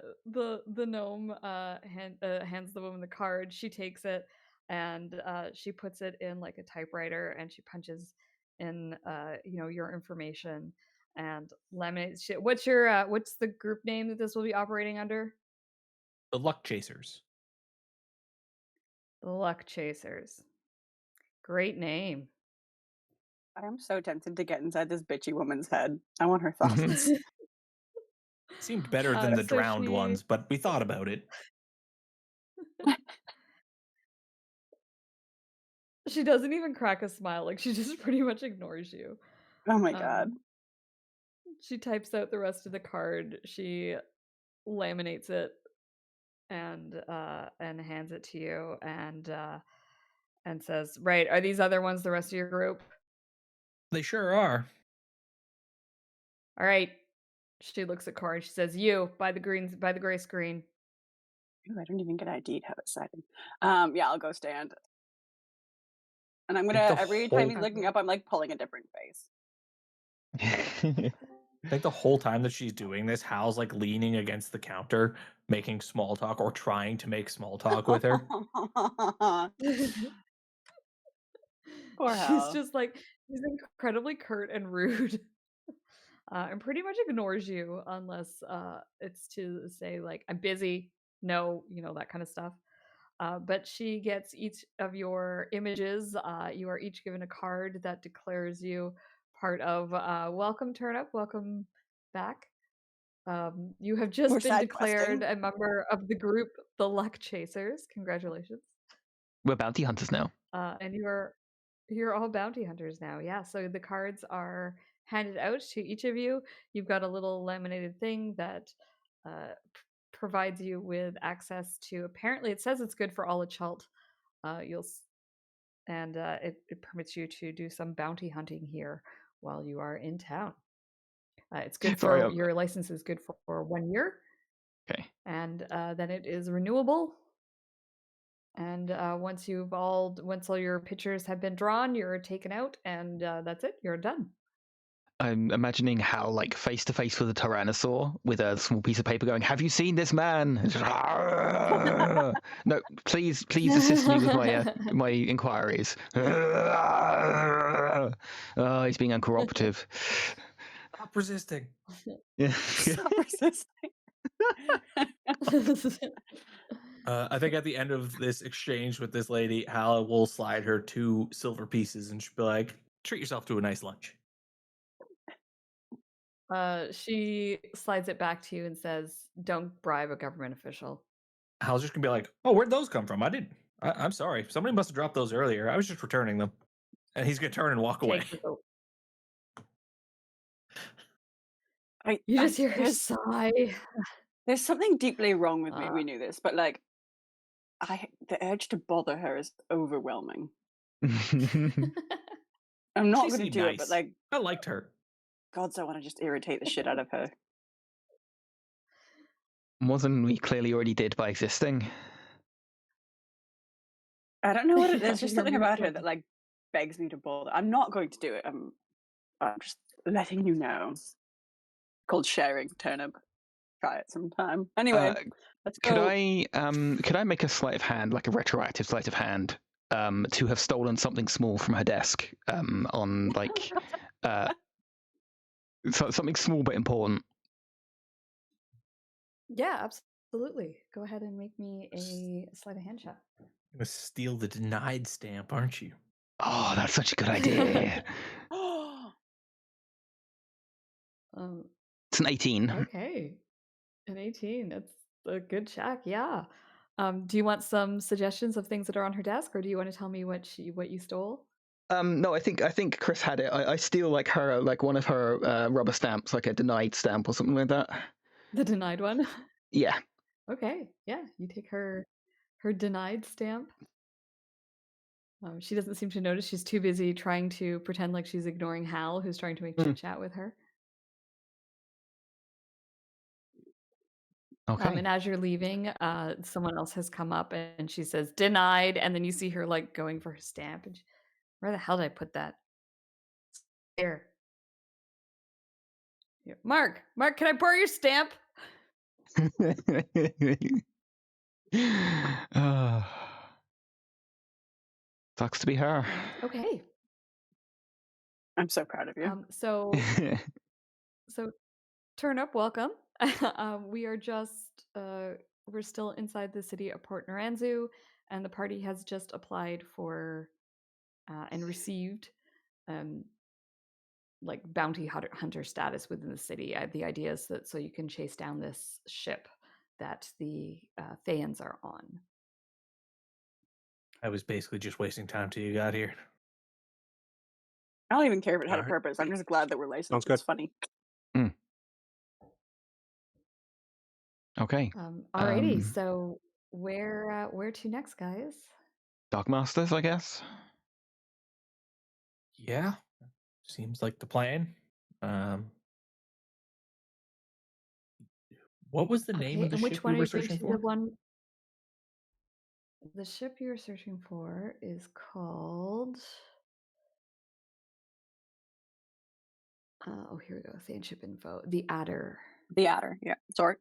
gnome hands the woman the card. She takes it and she puts it in like a typewriter and she punches in your information and laminates shit. What's the group name that this will be operating under? The Luck Chasers. The Luck Chasers. Great name. I'm so tempted to get inside this bitchy woman's head. I want her thoughts. Seemed better than the So drowned ones, but we thought about it. she doesn't even crack a smile. Like she just pretty much ignores you. Oh my god. She types out the rest of the card. She laminates it and hands it to you and says, "Right, are these other ones the rest of your group?" They sure are. All right. She looks at Cora and she says, "You by the gray screen." Ooh, I don't even get ID'd. How exciting. Yeah, I'll go stand. And I'm gonna every time he's looking up, I'm like pulling a different face. I think the whole time that she's doing this, Hal's like leaning against the counter, making small talk or trying to make small talk with her. Poor She's Hal. just like she's incredibly curt and rude. and pretty much ignores you unless it's to say like I'm busy, no, that kind of stuff. But she gets each of your images. You are each given a card that declares you part of welcome Turnip, welcome back. You have We're just been side declared questing. a member of the group, the Luck Chasers. Congratulations. We're bounty hunters now. And you're all bounty hunters now. Yeah. So the cards are handed out to each of you. You've got a little laminated thing that provides you with access to. Apparently, it says it's good for all of Chult. It permits you to do some bounty hunting here while you are in town. It's good Sorry. for your license is good for 1 year. Okay. And then it is renewable. And once all your pictures have been drawn, you're taken out, and that's it. You're done. I'm imagining Hal like face to face with a tyrannosaur with a small piece of paper going, "Have you seen this man?" No, please assist me with my inquiries. Oh, he's being uncooperative. Stop resisting. Yeah. Stop resisting. I think at the end of this exchange with this lady, Hal will slide her 2 silver pieces and she'll be like, treat yourself to a nice lunch. She slides it back to you and says, "Don't bribe a government official." Hal's just gonna be like, oh, where'd those come from? I'm sorry. Somebody must have dropped those earlier. I was just returning them. And he's gonna turn and walk away. Take the vote. You just hear her sigh. There's something deeply wrong with me. We knew this, but like, the urge to bother her is overwhelming. I'm not going to do it, but like, I liked her. Gods, I want to just irritate the shit out of her. More than we clearly already did by existing. I don't know what it is. There's just something about her that like begs me to bother. I'm not going to do it. I'm just letting you know. Called sharing, Turnip. Try it sometime. Anyway, let's go. Could I make a sleight of hand, like a retroactive sleight of hand, to have stolen something small from her desk, on like something small but important? Yeah, absolutely. Go ahead and make me a sleight of hand check. You're gonna steal the denied stamp, aren't you? Oh, that's such a good idea. It's an 18. Okay. An 18. That's a good check. Yeah. Do you want some suggestions of things that are on her desk, or do you want to tell me what you stole? No, I think Chris had it. I steal like one of her rubber stamps, like a denied stamp or something like that. The denied one? Yeah. Okay. Yeah. You take her denied stamp. She doesn't seem to notice. She's too busy trying to pretend like she's ignoring Hal, who's trying to make chit chat with her. Okay. And as you're leaving, someone else has come up and she says, "Denied." And then you see her like going for her stamp. And where the hell did I put that? Here. Mark, can I borrow your stamp? Sucks to be her. Okay. I'm so proud of you. So Turnip, welcome. We are just we're still inside the city of Port Naranzu, and the party has just applied for and received like bounty hunter status within the city. The idea is that so you can chase down this ship that the Thayans are on. I was basically just wasting time till you got here. I don't even care if it had a purpose. I'm just glad that we're licensed. Sounds good. It's funny. Okay. Alrighty. So where to next, guys? Dogmasters, I guess. Yeah, seems like the plan. What was the name of the ship we were searching for? The ship you're searching for is called. Oh, here we go. Thayan ship info. The Adder. The Adder. Yeah. Sorry.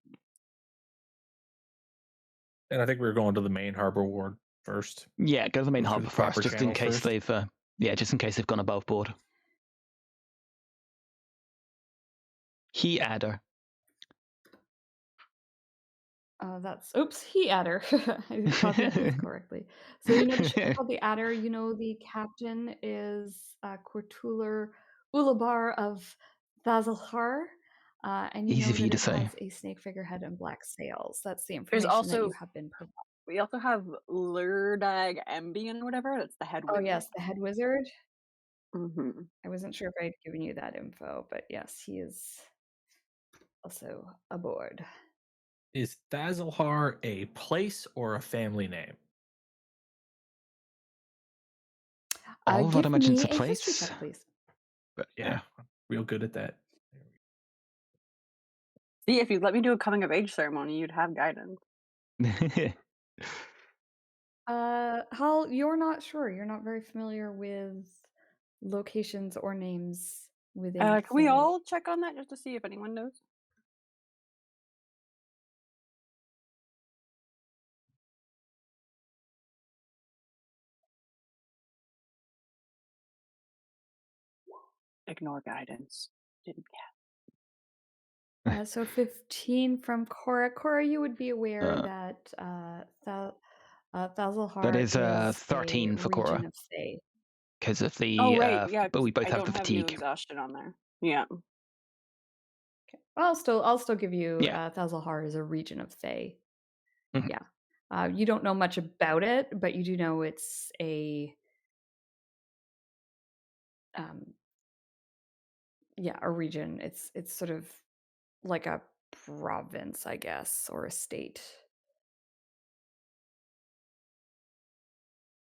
And I think we were going to the main harbor ward first. Yeah, go to the main harbor first, just in case they've gone above board. He adder. That's oops, he adder. I didn't copy and paste correctly. So you know the ship is called the Adder. You know the captain is Cortular Ulabar of Thazalhar. And you Easy know for you that to it say. has a snake figurehead and black sails. That's the There's information that you also have been provided. we also have Lurdag Ambien or whatever. That's the head Oh wizard. yes, the head wizard. Mm-hmm. I wasn't sure if I'd given you that info, but yes, he is also aboard. Is Thazalhar a place or a family name? All of that I Give imagine me it's a a history place. check, please. But yeah, real good at that. See, if you'd let me do a coming of age ceremony, you'd have guidance. Hal, you're not sure. You're not very familiar with locations or names within Can we Fae. all check on that just to see if anyone knows? Ignore guidance. Didn't So 15 from Cora. Cora, you would be aware Uh, that that Thazalhar is is a 13 for region Cora of Fae. because of Oh, the. right. Yeah, But 'cause we both I have the don't have new fatigue. exhaustion on there. Yeah. Okay. I'll still give you Yeah. Thazalhar is a region of Fae. Mhm. Yeah. You don't know much about it, but you do know it's a a region. It's sort of like a province, I guess, or a state.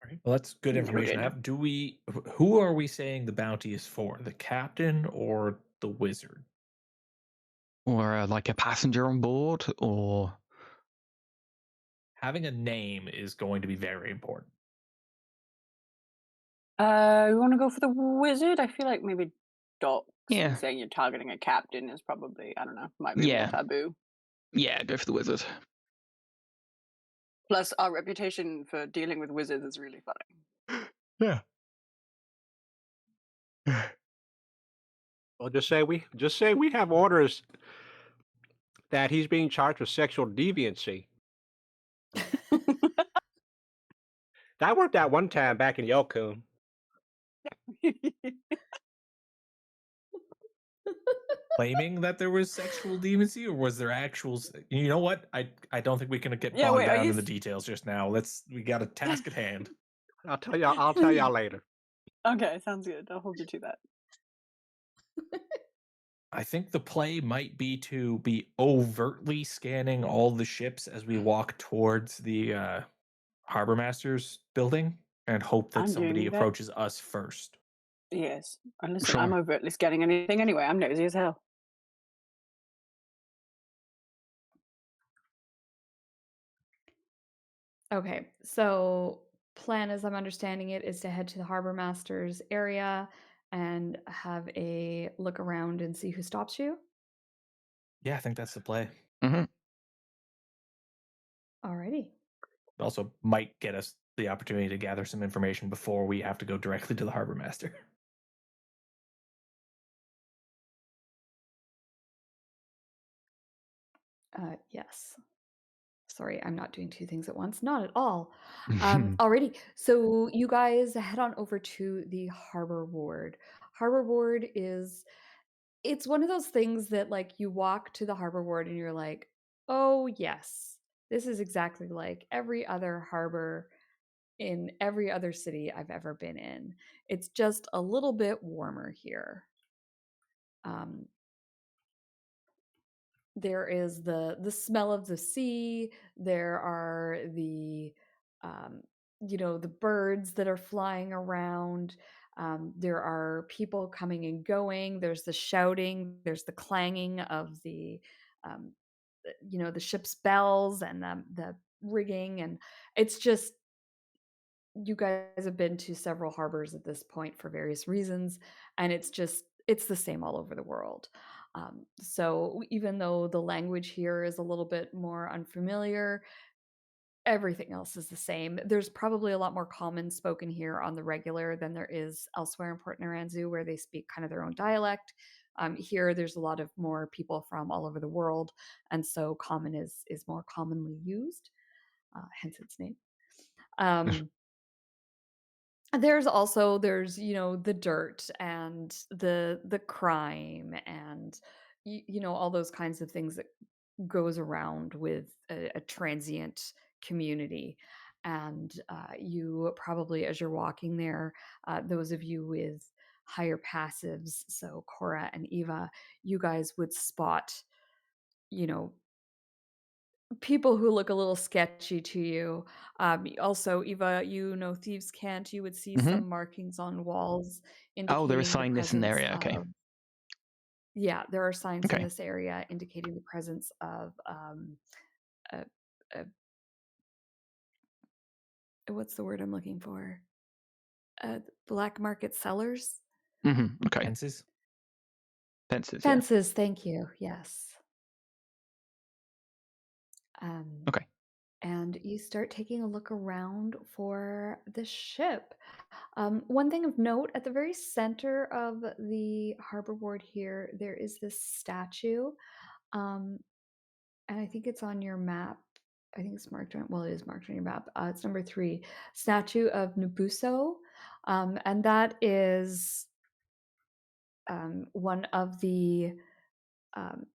All right. Well, that's good information. Noted. Who are we saying the bounty is for? The captain or the wizard? Or like a passenger on board, or Having a name is going to be very important. You want to go for the wizard? I feel like maybe docs Yeah. and saying you're targeting a captain is probably, I don't know, might be a little taboo. Yeah, go for the wizard. Plus, our reputation for dealing with wizards is really funny. Yeah. Well, just say we have orders that he's being charged with sexual deviancy. That worked out one time back in Yokun. Claiming that there was sexual deviancy, or was there actual? You know what? I don't think we can get Yeah, bogged wait, are down you in the details just now. We got a task at hand. I'll tell y'all later. Okay, sounds good. I'll hold you to that. I think the play might be to be overtly scanning all the ships as we walk towards the harbor master's building and hope that I'm somebody doing that. approaches us first. Yes. And listen, Sure. I'm overtly scanning anything anyway. I'm nosy as hell. Okay, so plan as I'm understanding it is to head to the harbor master's area and have a look around and see who stops you. Yeah, I think that's the play. Mm-hmm. Alrighty. It also might get us the opportunity to gather some information before we have to go directly to the harbor master. Yes. Sorry, I'm not doing two things at once. Not at all. Alrighty. So you guys head on over to the harbor ward. Harbor ward it's one of those things that like you walk to the harbor ward and you're like, oh yes, this is exactly like every other harbor in every other city I've ever been in. It's just a little bit warmer here. There is the smell of the sea. There are the the birds that are flying around. There are people coming and going. There's the shouting. There's the clanging of um, the ship's bells and the rigging, and it's just you guys have been to several harbors at this point for various reasons, and it's the same all over the world. So even though the language here is a little bit more unfamiliar, everything else is the same. There's probably a lot more common spoken here on the regular than there is elsewhere in Port Naranzu, where they speak kind of their own dialect. Here, there's a lot of more people from all over the world, and so common is more commonly used, hence its name. Um, there's also the dirt and the crime and all those kinds of things that goes around with a transient community. And you probably, as you're walking there, those of you with higher passives, so Cora and Eva, you guys would spot, you know, people who look a little sketchy to you. Also, Eva, thieves can't. You would see Hmm. some markings on walls Oh, there are indicating the signs this in the presence area. Okay. of. Yeah, there are signs in Okay. this area indicating the presence of a, a what's the word I'm looking for? Black market sellers? Okay. Fences. Fences. Yeah. Fences, thank you. Yes. Um, Okay. and you start taking a look around for the ship. One thing of note, at the very center of the harbor board here, there is this statue. Um, and I think it's on your map. I think it's marked on, well, it is marked on your map. It's number 3, statue of Nabuso. And that is one of the um,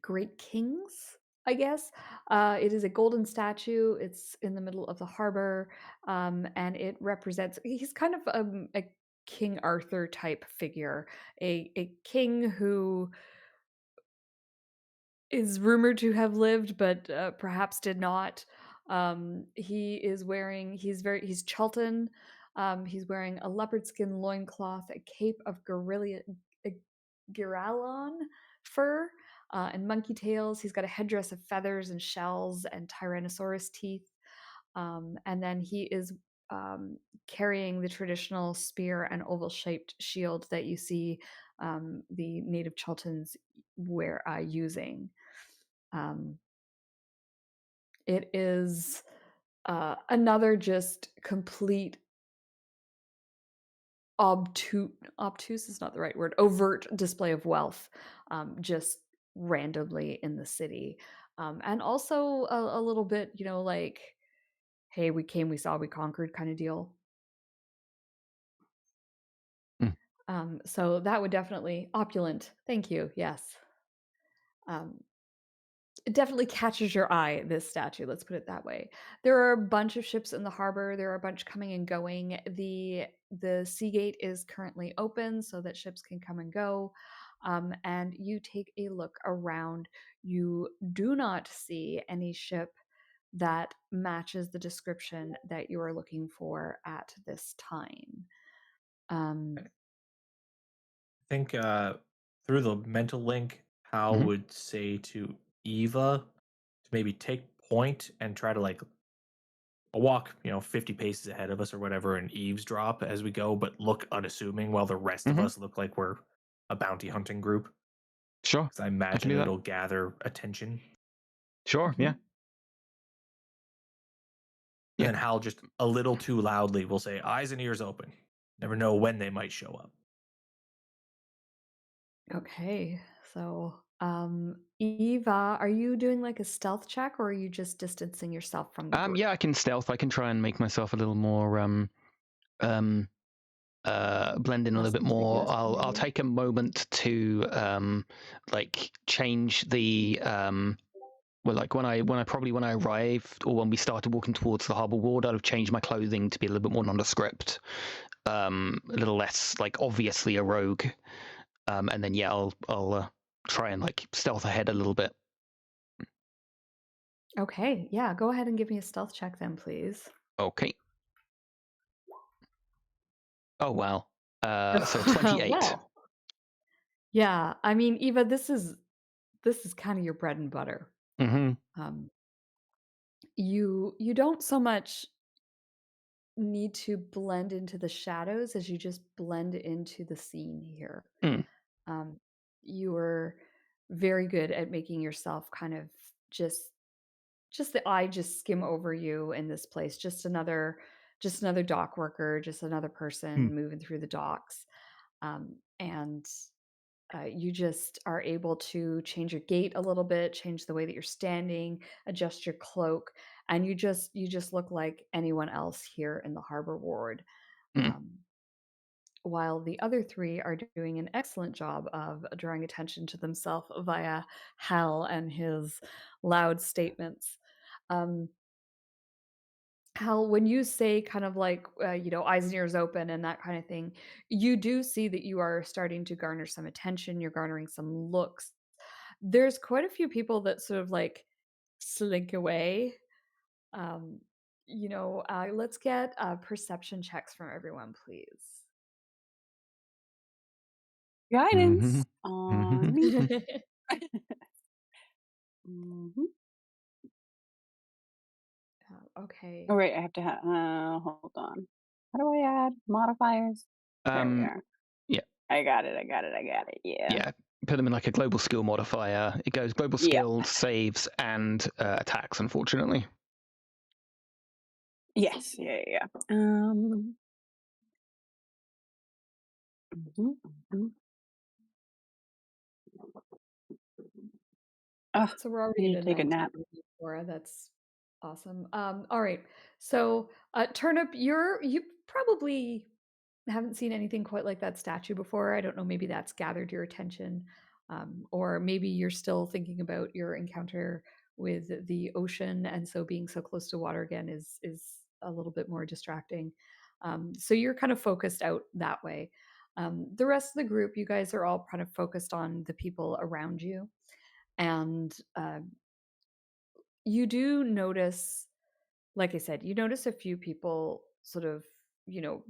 great kings, I guess. It is a golden statue. It's in the middle of the harbor, and it represents. He's kind of a King Arthur type figure, a king who is rumored to have lived, but perhaps did not. He is wearing. He's Chelton. He's wearing a leopard skin loincloth, a cape of Giralon fur, and monkey tails. He's got a headdress of feathers and shells and tyrannosaurus teeth. And then he is carrying the traditional spear and oval shaped shield that you see the native Cheltons using. It is another just complete obtuse is not the right word, overt display of wealth, just randomly in the city. And also a little bit, like, hey, we came, we saw, we conquered kind of deal. Mm. So that would definitely opulent. Thank you. Yes. It definitely catches your eye, this statue, let's put it that way. There are a bunch of ships in the harbor. There are a bunch coming and going. The sea gate is currently open so that ships can come and go. And you take a look around. You do not see any ship that matches the description that you are looking for at this time. I think through the mental link, Hal Mhm. would say to Eva to maybe take point and try to like walk, 50 paces ahead of us or whatever, and eavesdrop as we go, but look unassuming while the rest of Mhm. us look like we're a bounty hunting group. Sure. Because I I can imagine do that. it'll gather attention. Sure. Yeah. And Yeah. then Hal just a little too loudly will say, "Eyes and ears open." Never know when they might show up. Okay, so Eva, are you doing like a stealth check or are you just distancing yourself from the group? Yeah, I can stealth. I can try and make myself a little more blend in a Less little bit more. conspicuous, I'll maybe. take a moment to like change the well, like when I arrived or when we started walking towards the harbour ward, I'd have changed my clothing to be a little bit more nondescript, a little less like obviously a rogue, and then yeah, I'll try and like stealth ahead a little bit. Okay, yeah, go ahead and give me a stealth check then, please. Okay. Oh wow. So 28. Well, yeah, I mean, Eva, this is kind of your bread and butter. Mm-hmm. Um, you don't so much need to blend into the shadows as you just blend into the scene here. Mm. Um, you were very good at making yourself kind of just the eye just skim over you in this place. Just another dock worker, just another person moving through the docks. And you just are able to change your gait a little bit, change the way that you're standing, adjust your cloak, and you just look like anyone else here in the harbor ward. Mm. Um, while the other three are doing an excellent job of drawing attention to themselves via Hal and his loud statements. Um, Hal, when you say kind of like, eyes and ears open and that kind of thing, you do see that you are starting to garner some attention. You're garnering some looks. There's quite a few people that sort of like slink away. Um, let's get perception checks from everyone, please. Mhm. Guidance on me. Mhm. Mhm. Okay. Oh, wait, I have to hold on. How do I add modifiers? There we Um, are. yeah, I got it. Yeah. yeah. Put them in like a global skill modifier. It goes global Yeah. skill, saves, and attacks. Unfortunately. Yes. Yeah. Mhm, mhm. Ugh, So we're I already at need a to take a 19 nap. with you, Cora. That's awesome. All right. So, Turnip, you probably haven't seen anything quite like that statue before. I don't know. Maybe that's gathered your attention, or maybe you're still thinking about your encounter with the ocean, and so being so close to water again is a little bit more distracting. So you're kind of focused out that way. The rest of the group, you guys are all kind of focused on the people around you, and you do notice, like I said, you notice a few people sort of,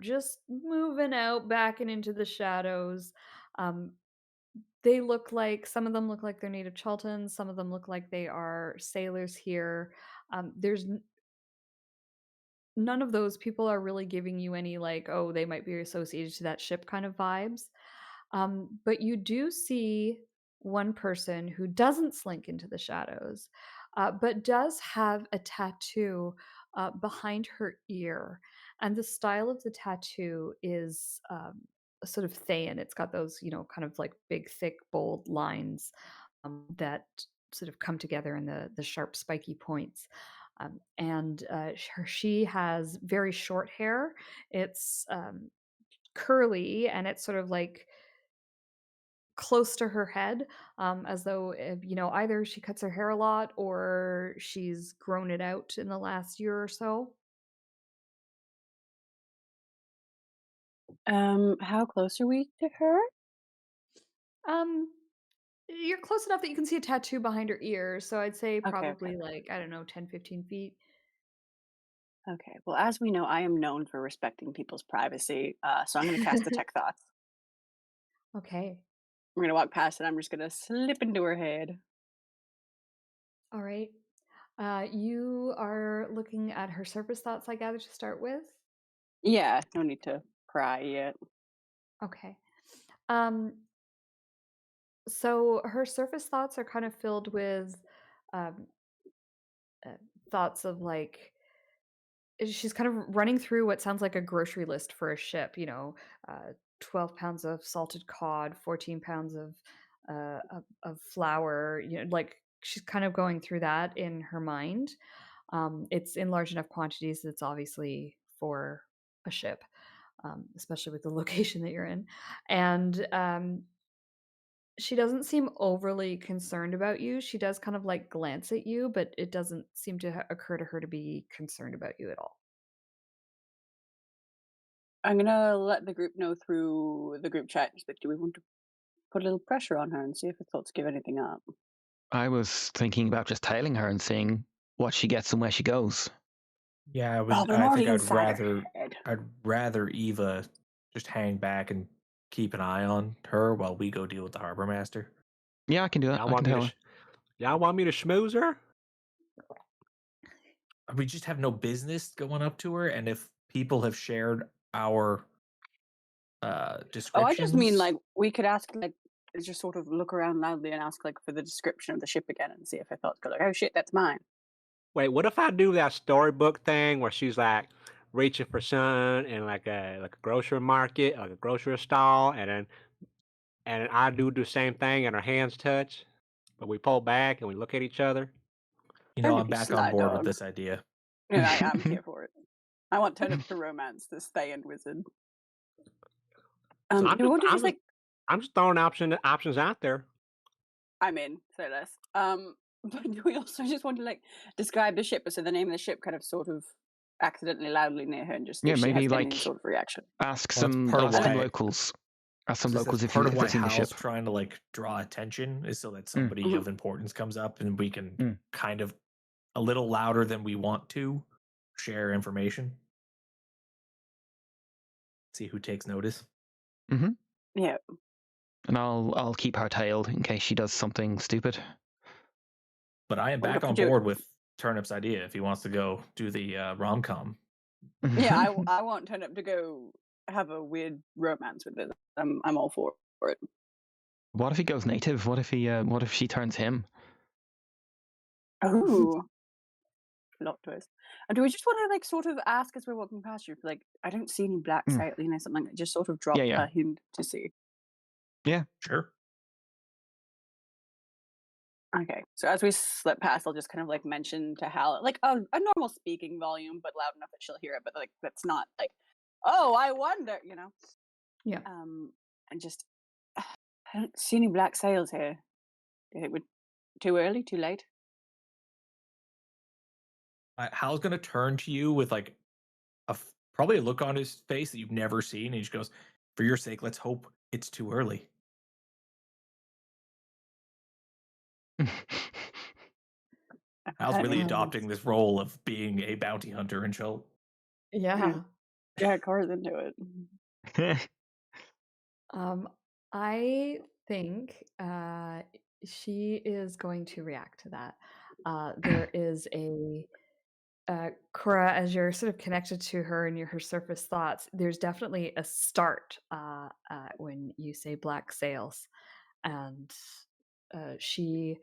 just moving out back and into the shadows. Um, they look like some of them look like they're native Chaltons, some of them look like they are sailors here. There's none of those people are really giving you any like, oh, they might be associated to that ship kind of vibes. But you do see one person who doesn't slink into the shadows, but does have a tattoo behind her ear. And the style of the tattoo is sort of Thayan. It's got those, kind of like big, thick, bold lines that sort of come together in the sharp, spiky points. And she has very short hair. It's curly and it's sort of like close to her head, as though either she cuts her hair a lot or she's grown it out in the last year or so. How close are we to her? Um, you're close enough that you can see a tattoo behind her ear, so I'd say Okay. probably like, I don't know, 10-15 feet. Okay. Well, as we know, I am known for respecting people's privacy. So I'm going to cast Detect Thoughts. Okay. We're going to walk past and I'm just going to slip into her head. All right. You are looking at her surface thoughts, I gather, to start with. Yeah. No need to cry yet. Okay. Um, so her surface thoughts are kind of filled with um, uh, thoughts of like she's kind of running through what sounds like a grocery list for a ship. 12 pounds of salted cod, 14 pounds of flour. Like she's kind of going through that in her mind. It's in large enough quantities that it's obviously for a ship, especially with the location that you're in. And she doesn't seem overly concerned about you. She does kind of like glance at you, but it doesn't seem to occur to her to be concerned about you at all. I'm going to let the group know through the group chat. Just like, do we want to put a little pressure on her and see if her thoughts give anything up? I was thinking about just tailing her and seeing what she gets and where she goes. Yeah, Oh, but I'm I think already inside her head. I'd rather Eva just hang back and keep an eye on her while we go deal with the harbor master. Yeah, I can do that. Y'all I can want me to tell her. y'all want me to schmooze her? We just have no business going up to her, and if people have shared our Oh, I just mean descriptions, like we could ask like just sort of look around loudly and ask like for the description of the ship again and see if her thoughts go like, oh shit, that's mine. Wait, what if I do that storybook thing where she's like, reaching for something in like a grocery market, like a grocery stall, and then I do the same thing, and our hands touch, but we pull back and we look at each other. You know, Turnip, I'm you back on sly board with dog. this idea. Yeah, I'm here for it. I want Turnip to romance this Thayan wizard. So Do we want to just like? I'm just throwing options out there. I'm in, say less. But do we also just want to like describe the ship, so the name of the ship kind of sort of accidentally loudly near her, and just see Yeah, if she maybe has any like sort of reaction. ask Well, that's some part of ask some why- locals. Ask some So that's locals if part of they've why seen the Hal's ship. trying to like draw attention is so that somebody of importance comes up and we can kind of a little louder than we want to share information. See who takes notice. Yeah. And I'll keep her tailed in case she does something stupid. But I am Well, back look, on do it. board with Turnip's idea if he wants to go do the rom-com. Yeah, I want Turnip to go have a weird romance with it. I'm all for it. What if he goes native? What if she turns him? Oh, plot twist. And do we just want to like sort of ask as we're walking past you, like, I don't see any black sail, you know, something like just sort of drop Yeah. a hint to see. Yeah. Sure. Okay, so as we slip past, I'll just kind of like mention to Hal, like a normal speaking volume, but loud enough that she'll hear it, but like that's not like, oh, I wonder, you know. Yeah. And just I don't see any black sails here. Do you think we're too early, too late? Hal's gonna turn to you with like probably a look on his face that you've never seen, and he just goes, "For your sake, let's hope it's too early." Hal's really adopting this role of being a bounty hunter in Chult. Yeah. Yeah, Cora's into it. I think she is going to react to that. There is a Cora, as you're sort of connected to her and her surface thoughts, there's definitely a start when you say black sails, and she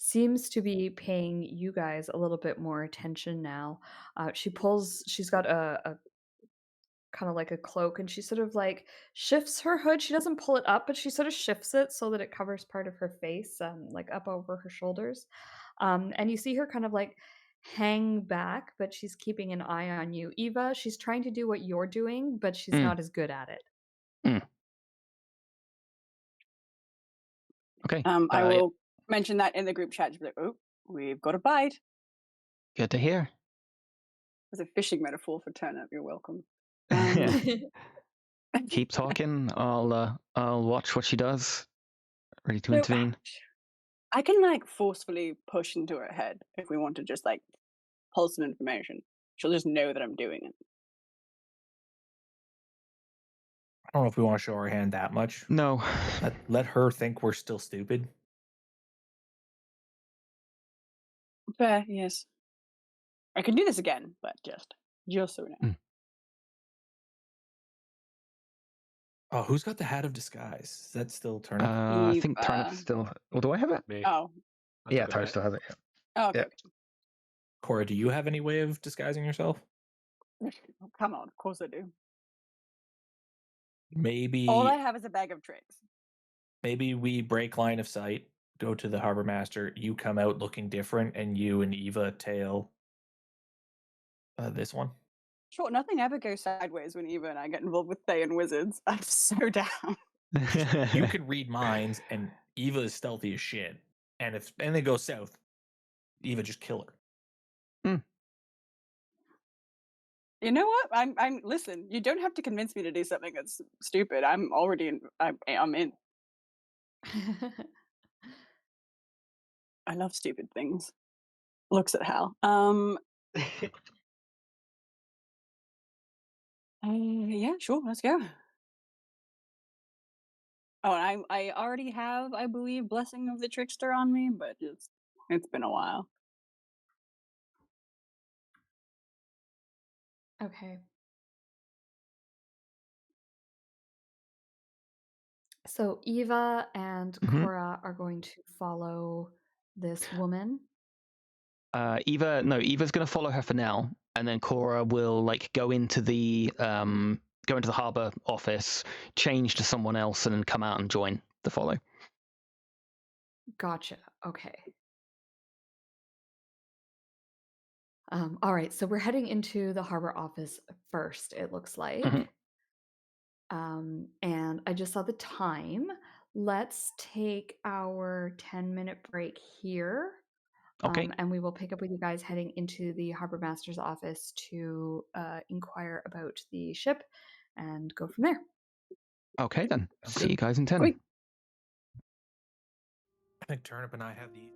seems to be paying you guys a little bit more attention now. She's got a kind of like a cloak, and she sort of like shifts her hood. She doesn't pull it up, but she sort of shifts it so that it covers part of her face, like up over her shoulders. And you see her kind of like hang back, but she's keeping an eye on you. Eva, she's trying to do what you're doing, but she's not as good at it. Okay. I will mention that in the group chat. Just be like, oh, we've got a bite. Good to hear. There's a fishing metaphor for Turnip. You're welcome. Keep talking. I'll watch what she does. Ready to intervene. I can like forcefully push into her head if we want to just like pull some information. She'll just know that I'm doing it. I don't know if we want to show our hand that much. No. Let her think we're still stupid. Fair, yes. I can do this again, but just so we know. Oh, who's got the hat of disguise? Is that still Turnip? I think Turnip's still. Well, do I have it? Me. Oh. Yeah, Turnip still has it. Oh, okay. Yeah. Cora, do you have any way of disguising yourself? Come on, of course I do. Maybe all I have is a bag of tricks. Maybe we break line of sight, go to the harbor master, you come out looking different, and you and Eva tail this one. Sure, nothing ever goes sideways when Eva and I get involved with Thayan wizards. I'm so down. You can read minds, and Eva is stealthy as shit. And if anything goes south, Eva just kill her. You know what? I'm listen, you don't have to convince me to do something that's stupid. I'm already in. I'm in. I love stupid things. Looks at Hal. Yeah, sure, let's go. Oh, and I already have, I believe, Blessing of the Trickster on me, but it's been a while. Okay. So Eva and Cora are going to follow this woman. Eva's going to follow her for now, and then Cora will like go into the harbor office, change to someone else, and then come out and join the follow. Gotcha. Okay. All right, so we're heading into the harbor office first, it looks like. And I just saw the time. Let's take our 10-minute break here. Okay. And we will pick up with you guys heading into the harbor master's office to inquire about the ship and go from there. Okay, then. Sounds See good. you guys in 10. Sweet. I think Turnip and I have these.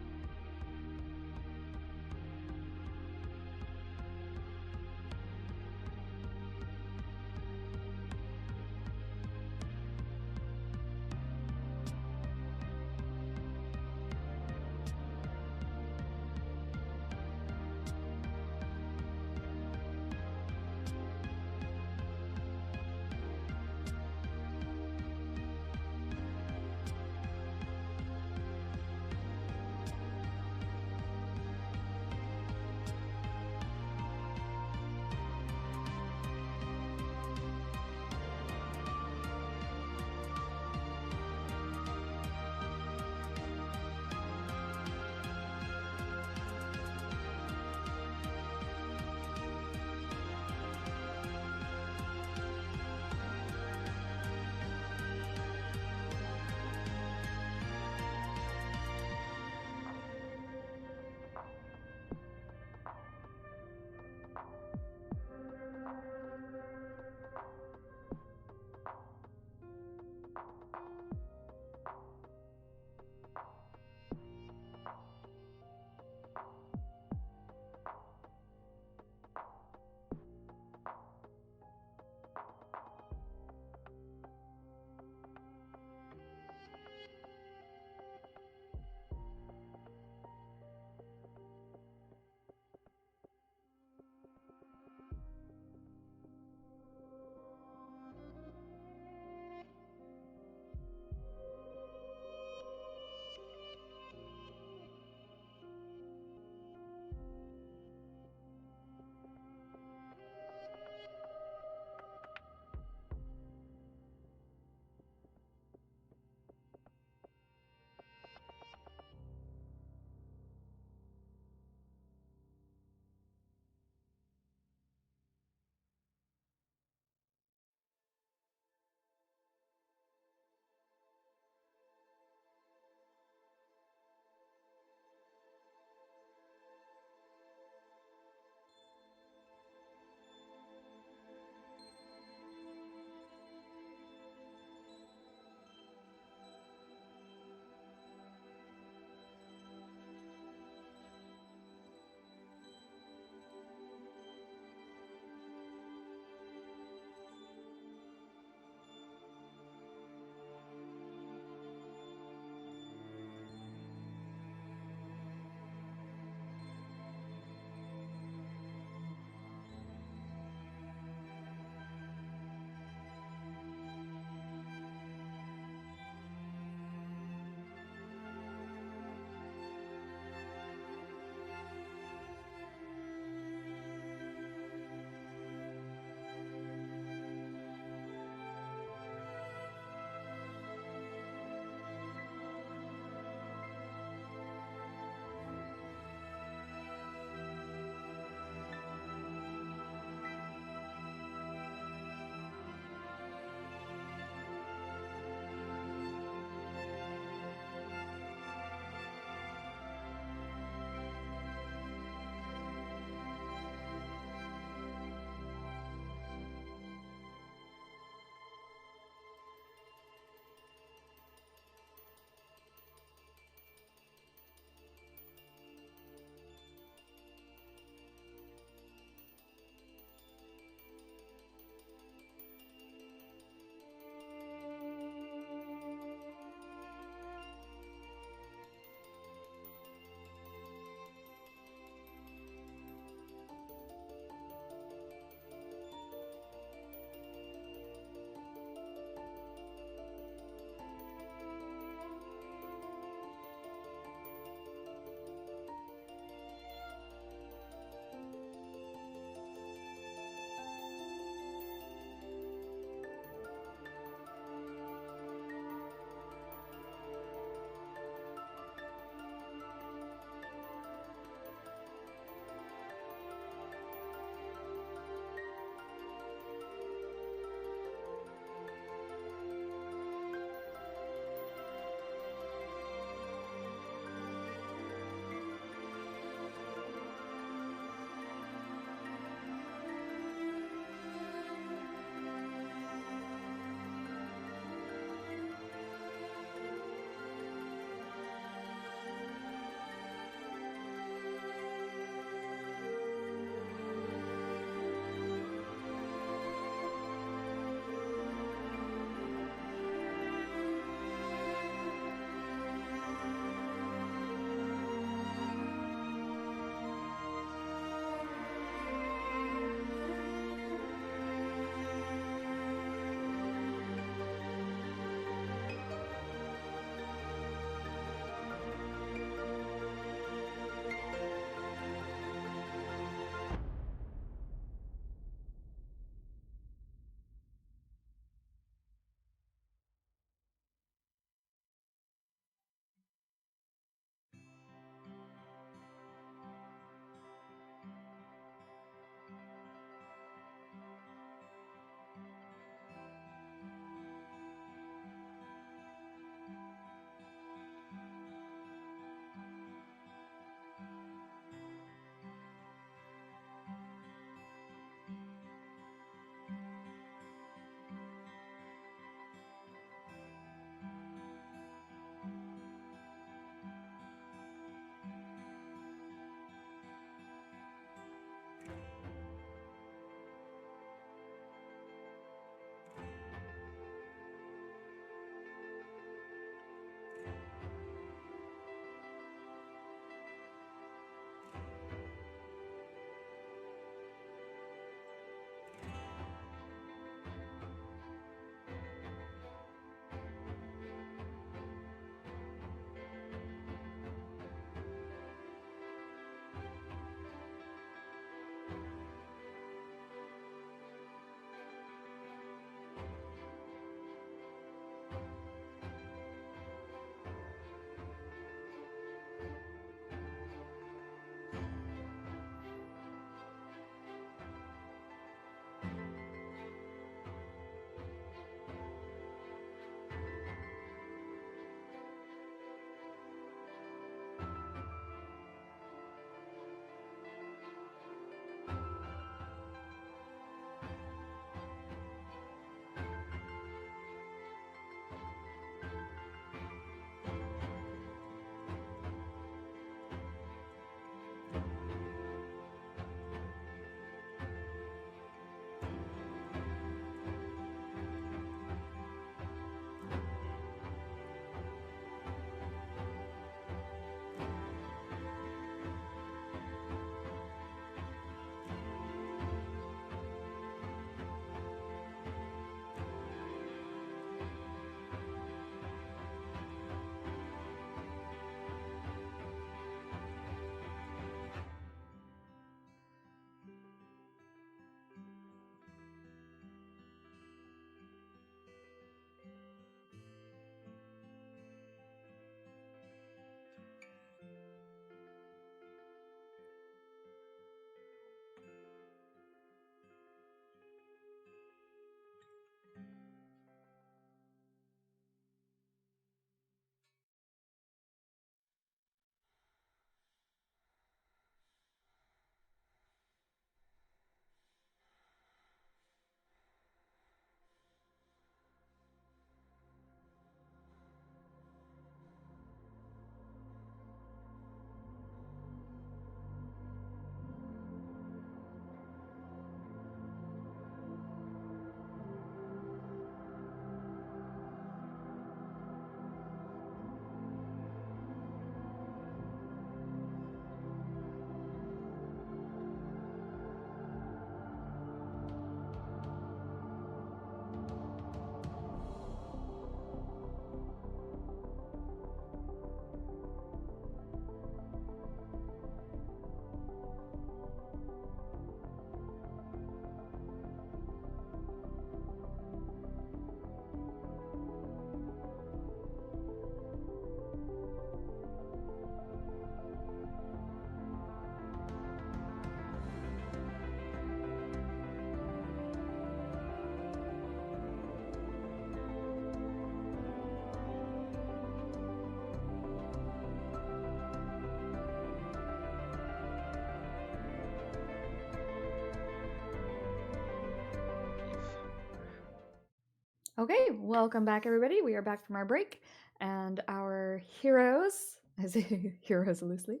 Okay, welcome back, everybody. We are back from our break, and our heroes, I say heroes loosely,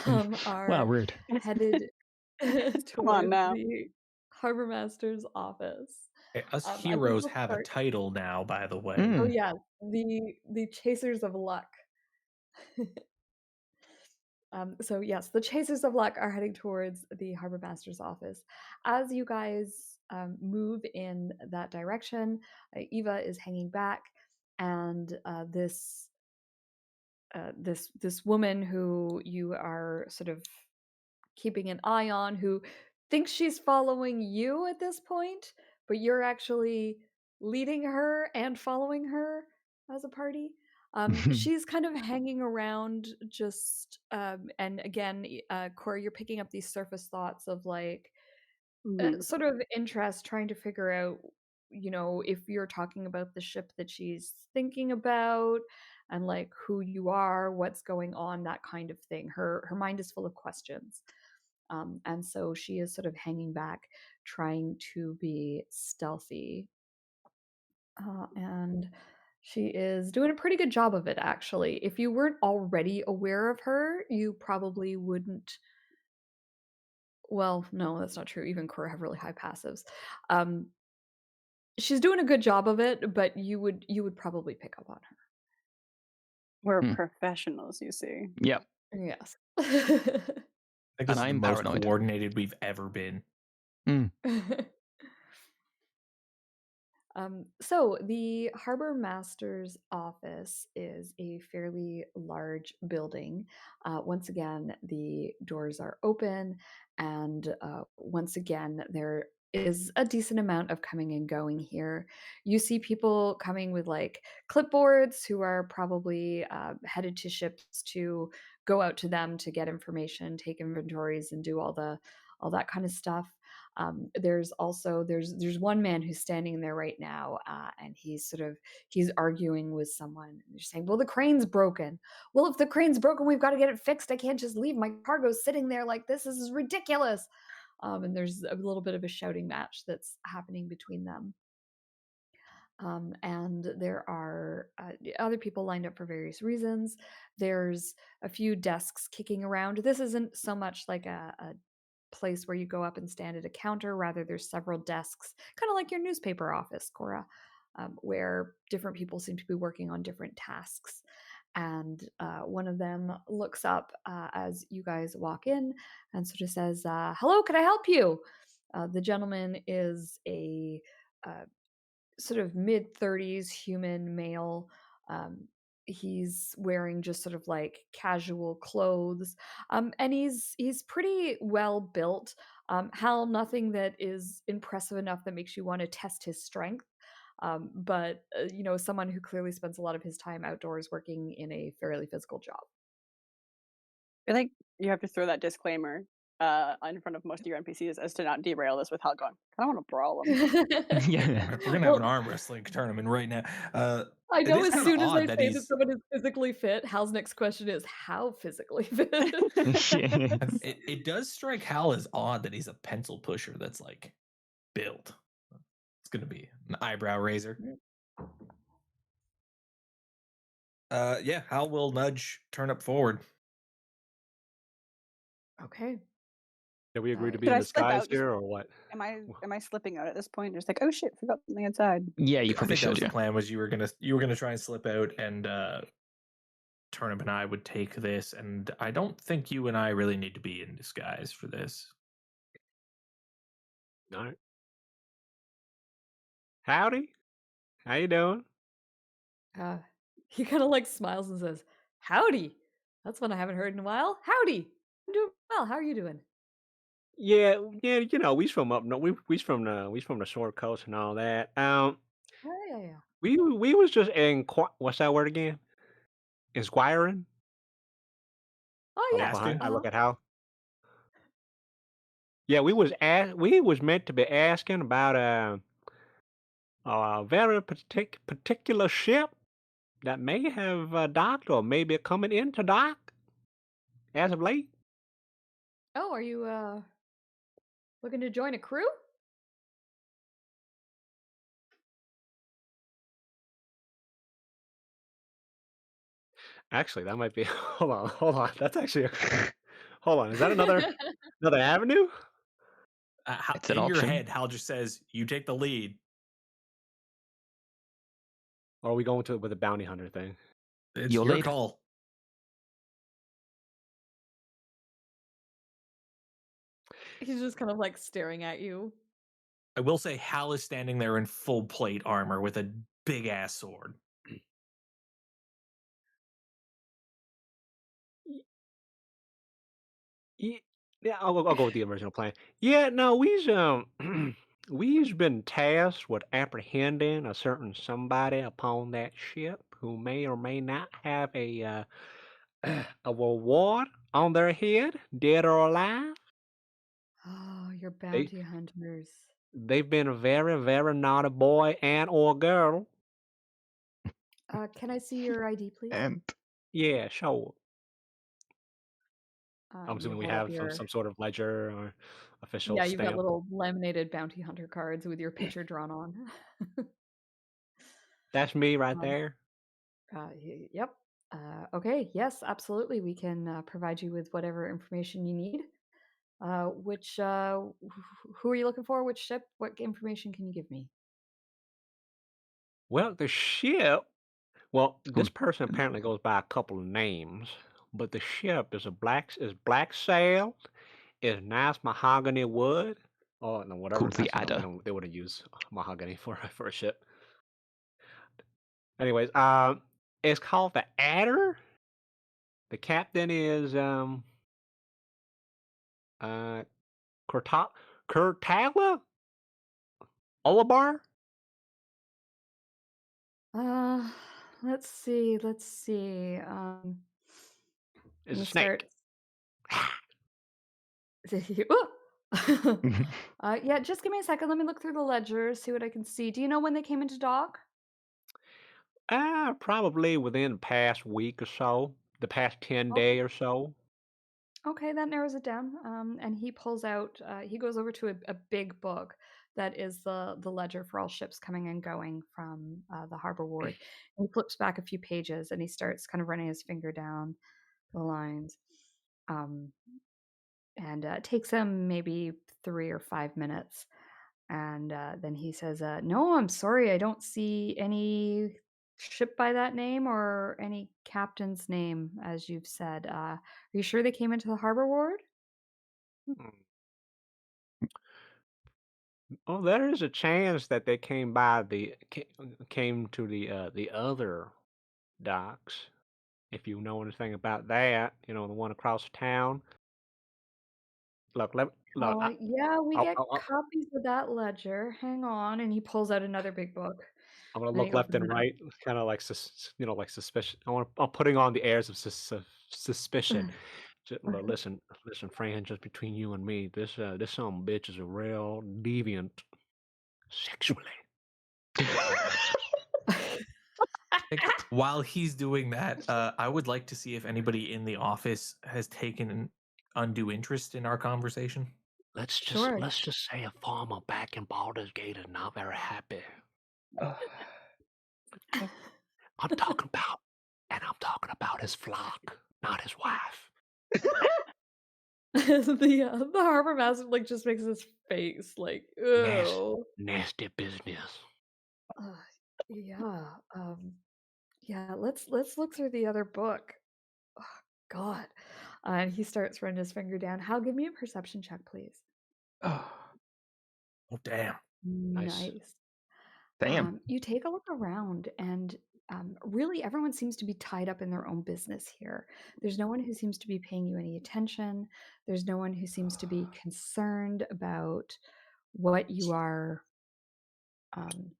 Wow, are rude. headed Come on towards now. the harbor master's office. Hey, us I think heroes we'll have a start. title now, by the way. Oh Mm. yeah, the chasers of luck. So yes, the chasers of luck are heading towards the harbor master's office. As you guys move in that direction, Eva is hanging back, and this woman who you are sort of keeping an eye on, who thinks she's following you at this point, but you're actually leading her and following her as a party. She's kind of hanging around, just and again, Cora, you're picking up these surface thoughts of like Mhm. sort of interest, trying to figure out, if you're talking about the ship that she's thinking about, and like who you are, what's going on, that kind of thing. Her mind is full of questions. And so she is sort of hanging back, trying to be stealthy. And she is doing a pretty good job of it, actually. If you weren't already aware of her, you probably wouldn't. Well, no, that's not true. Even Cora have really high passives. Um, she's doing a good job of it, but you would probably pick up on We're Hmm. professionals, you see. Yep. her. Yes. I think And this is the I'm most paranoid. coordinated we've ever been. So the harbor master's office is a fairly large building. Once again, the doors are open, and once again, there is a decent amount of coming and going here. You see people coming with like clipboards who are probably headed to ships to go out to them to get information, take inventories, and do all that kind of stuff. There's also there's one man who's standing there right now, and he's arguing with someone. And they're saying, "Well, the crane's broken. Well, if the crane's broken, we've got to get it fixed. I can't just leave my cargo sitting there like this. This is ridiculous." And there's a little bit of a shouting match that's happening between them. And there are other people lined up for various reasons. There's a few desks kicking around. This isn't so much like a place where you go up and stand at a counter. Rather, there's several desks, kind of like your newspaper office, Cora, where different people seem to be working on different tasks. And one of them looks up as you guys walk in and sort of says, "Hello, can I help you?" The gentleman is a uh, sort of mid-30s human male. Um, he's wearing just sort of like casual clothes, and he's pretty well built. Hal, nothing that is impressive enough that makes you want to test his strength. But someone who clearly spends a lot of his time outdoors working in a fairly physical job. I feel like you have to throw that disclaimer in front of most of your NPCs as to not derail this with Hallbjorn. I don't want to brawl them. Yeah. We're gonna have an Well, arm wrestling tournament right now. I It know is as kind of soon as I odd that say that he's. someone is physically fit, Hal's next question is how physically fit. It does strike Hal as odd that he's a pencil pusher that's like built. It's gonna be an eyebrow raiser. Yeah, Hal will nudge Turnip forward. Okay. Did we agree to be Should in I slip disguise out? Just here or what? am I slipping out at this point? Just like, oh shit, forgot something outside. Yeah, you I probably think that should, was the yeah. plan. Was you were gonna try and slip out, and Turnip and I would take this. And I don't think you and I really need to be in disguise for this. All right. Howdy. How you doing? Uh, he kind of like smiles and says, "Howdy. That's one I haven't heard in a while. Howdy. I'm doing well. How are you doing?" Yeah, yeah, we's from up north. We's from the short coast and all that. Oh, yeah, yeah. We was just what's that word again? Inquiring. Oh, yeah. Asking. I Uh-huh. look at how. Yeah, we was meant to be asking about a very particular ship that may have docked or maybe coming into dock as of late. Oh, are you looking to join a crew? Actually, that might be. Hold on. That's actually. Hold on. Is that another avenue? It's an In your option. head, Hal just says, "You take the lead." Or are we going to it with a bounty hunter thing? It's Your your lead. call. He's just kind of like staring at you. I will say Hal is standing there in full plate armor with a big ass sword. Ye Yeah, I'll go with the original plan. Yeah, no, we've been tasked with apprehending a certain somebody upon that ship who may or may not have a reward on their head, dead or alive. Oh, your They bounty hunters. they've been a very, very naughty boy and or girl. Can I see your ID, please? And Yeah, sure. I'm You assuming we hold up have your some sort of ledger or official yeah, you've got stamp. little laminated bounty hunter cards with your picture drawn on. That's me right Um, there. yep. Okay, yes, absolutely. We can provide you with whatever information you need. Who are you looking for? Which ship? What information can you give me? Well, the ship. Well, oh, this person apparently goes by a couple of names, but the ship is black sailed, is nice mahogany wood. Oh no, whatever. called the Actually, no, Adder. they wouldn't use mahogany for for a ship. Anyways, it's called the Adder. The captain is uh Kurtala Olabar. Uh, let's see. Let's see. Is And a he snake. starts. Yeah, just give me a second. Let me look through the ledger, see what I can see. Do you know when they came into dock? Probably within the past week or so, the past 10 Okay. day or so. Okay, that narrows it down. And he pulls out. He goes over to a big book that is the ledger for all ships coming and going from the harbor ward. And he flips back a few pages and he starts kind of running his finger down the lines. Um, and it takes him maybe 3 or 5 minutes. And then he says, "No, I'm sorry, I don't see any ship by that name or any captain's name, as you've said. Are you sure they came into the harbor ward?" Hmm. Oh, there is a chance that they came to the other docks. If you know anything about that, you know the one across town. Look. Yeah, we get I'll copies of that ledger. Hang on, and he pulls out another big book, I'm gonna and look he left opens and it up. right, kind of like like suspicion. I'm putting on the airs of suspicion. Listen, friend, just between you and me, this some bitch is a real deviant sexually. While he's doing that, I would like to see if anybody in the office has taken an undue interest in our conversation. Sure. Let's just say a farmer back in Baldur's Gate is not very happy. I'm talking about his flock, not his wife. The harbor master like just makes his face like, ew. Nasty business. Uh, yeah. Yeah. Let's look through the other book. Oh, God. And he starts running his finger down. Hal, give me a perception check, please. Oh, Oh, damn. Nice. Nice. damn. You take a look around, and really everyone seems to be tied up in their own business here. There's no one who seems to be paying you any attention. There's no one who seems to be concerned about what you are, um,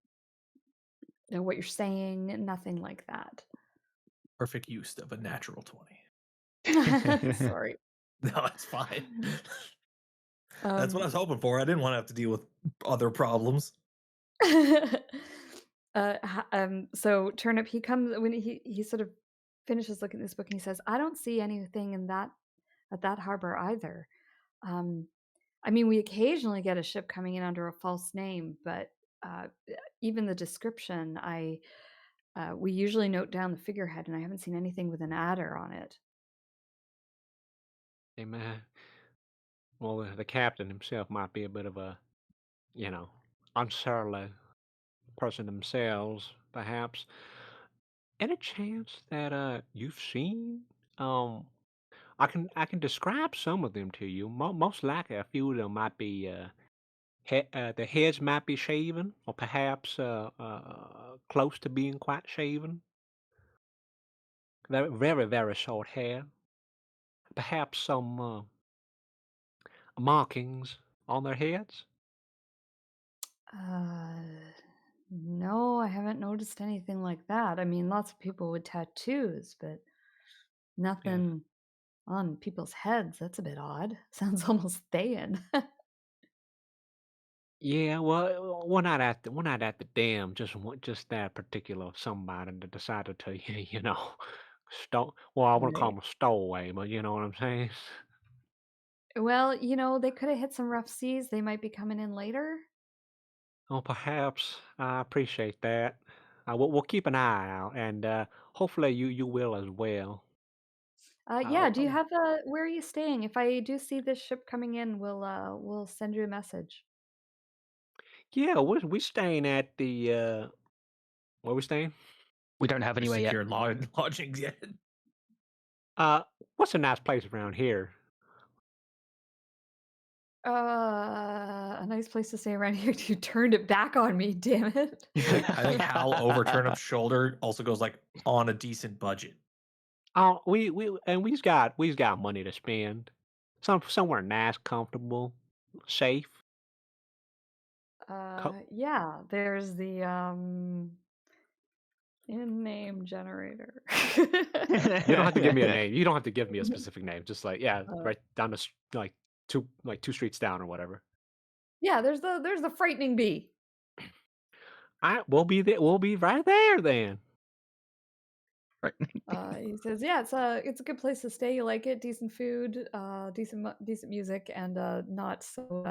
what you're saying. Nothing like that. Perfect use of a natural 20. Sorry. No, it's fine. That's what I Um, was hoping for. I didn't want to have to deal with other problems. so Turnip, he comes when he sort of finishes looking at this book and he says, "I don't see anything in that at that harbor either. Um, I mean, we occasionally get a ship coming in under a false name, but even the description, We usually note down the figurehead, and I haven't seen anything with an adder on it. Hey, man. Well, the captain himself might be a bit of a, you know, unsurly person themselves, perhaps. Any chance that you've seen? Um, I can describe some of them to you. Most likely, a few of them might be the heads might be shaven, or perhaps close to being quite shaven. Very, very, very short hair. Perhaps some markings on their heads. Uh, no, I haven't noticed anything like that. I mean, lots of people with tattoos, but Yeah. nothing on people's heads. That's a bit odd. Sounds almost Thayan. Yeah, well, we're not at the dam. Just that particular somebody that decided to, stow. Well, I want to call Right. him a stowaway, but you know what I'm saying. Well, they could have hit some rough seas. They might be coming in later. Oh, perhaps. I appreciate that. We'll keep an eye out, and hopefully you will as well. Yeah, do you Oh, have where are you staying? If I do see this ship coming in, we'll send you a message. yeah, we staying at the where we staying? We don't have Your anywhere yet. secure lodgings yet? Uh, what's a nice place around here? A nice place to stay around here. You turned it back on me, damn it. I think Hal over Turnip's shoulder also goes like on a decent budget. Oh, we've got money to spend. Somewhere nice, comfortable, safe. Yeah, there's the in name generator. You don't have to give me a name. You don't have to give me a specific name. Just like, yeah, Uh, right down two streets down or whatever. yeah, there's the frightening bee. We'll be there. We'll be right there then. Right. He says, yeah, it's a good place to stay. You like it? Decent food, decent music, and not so.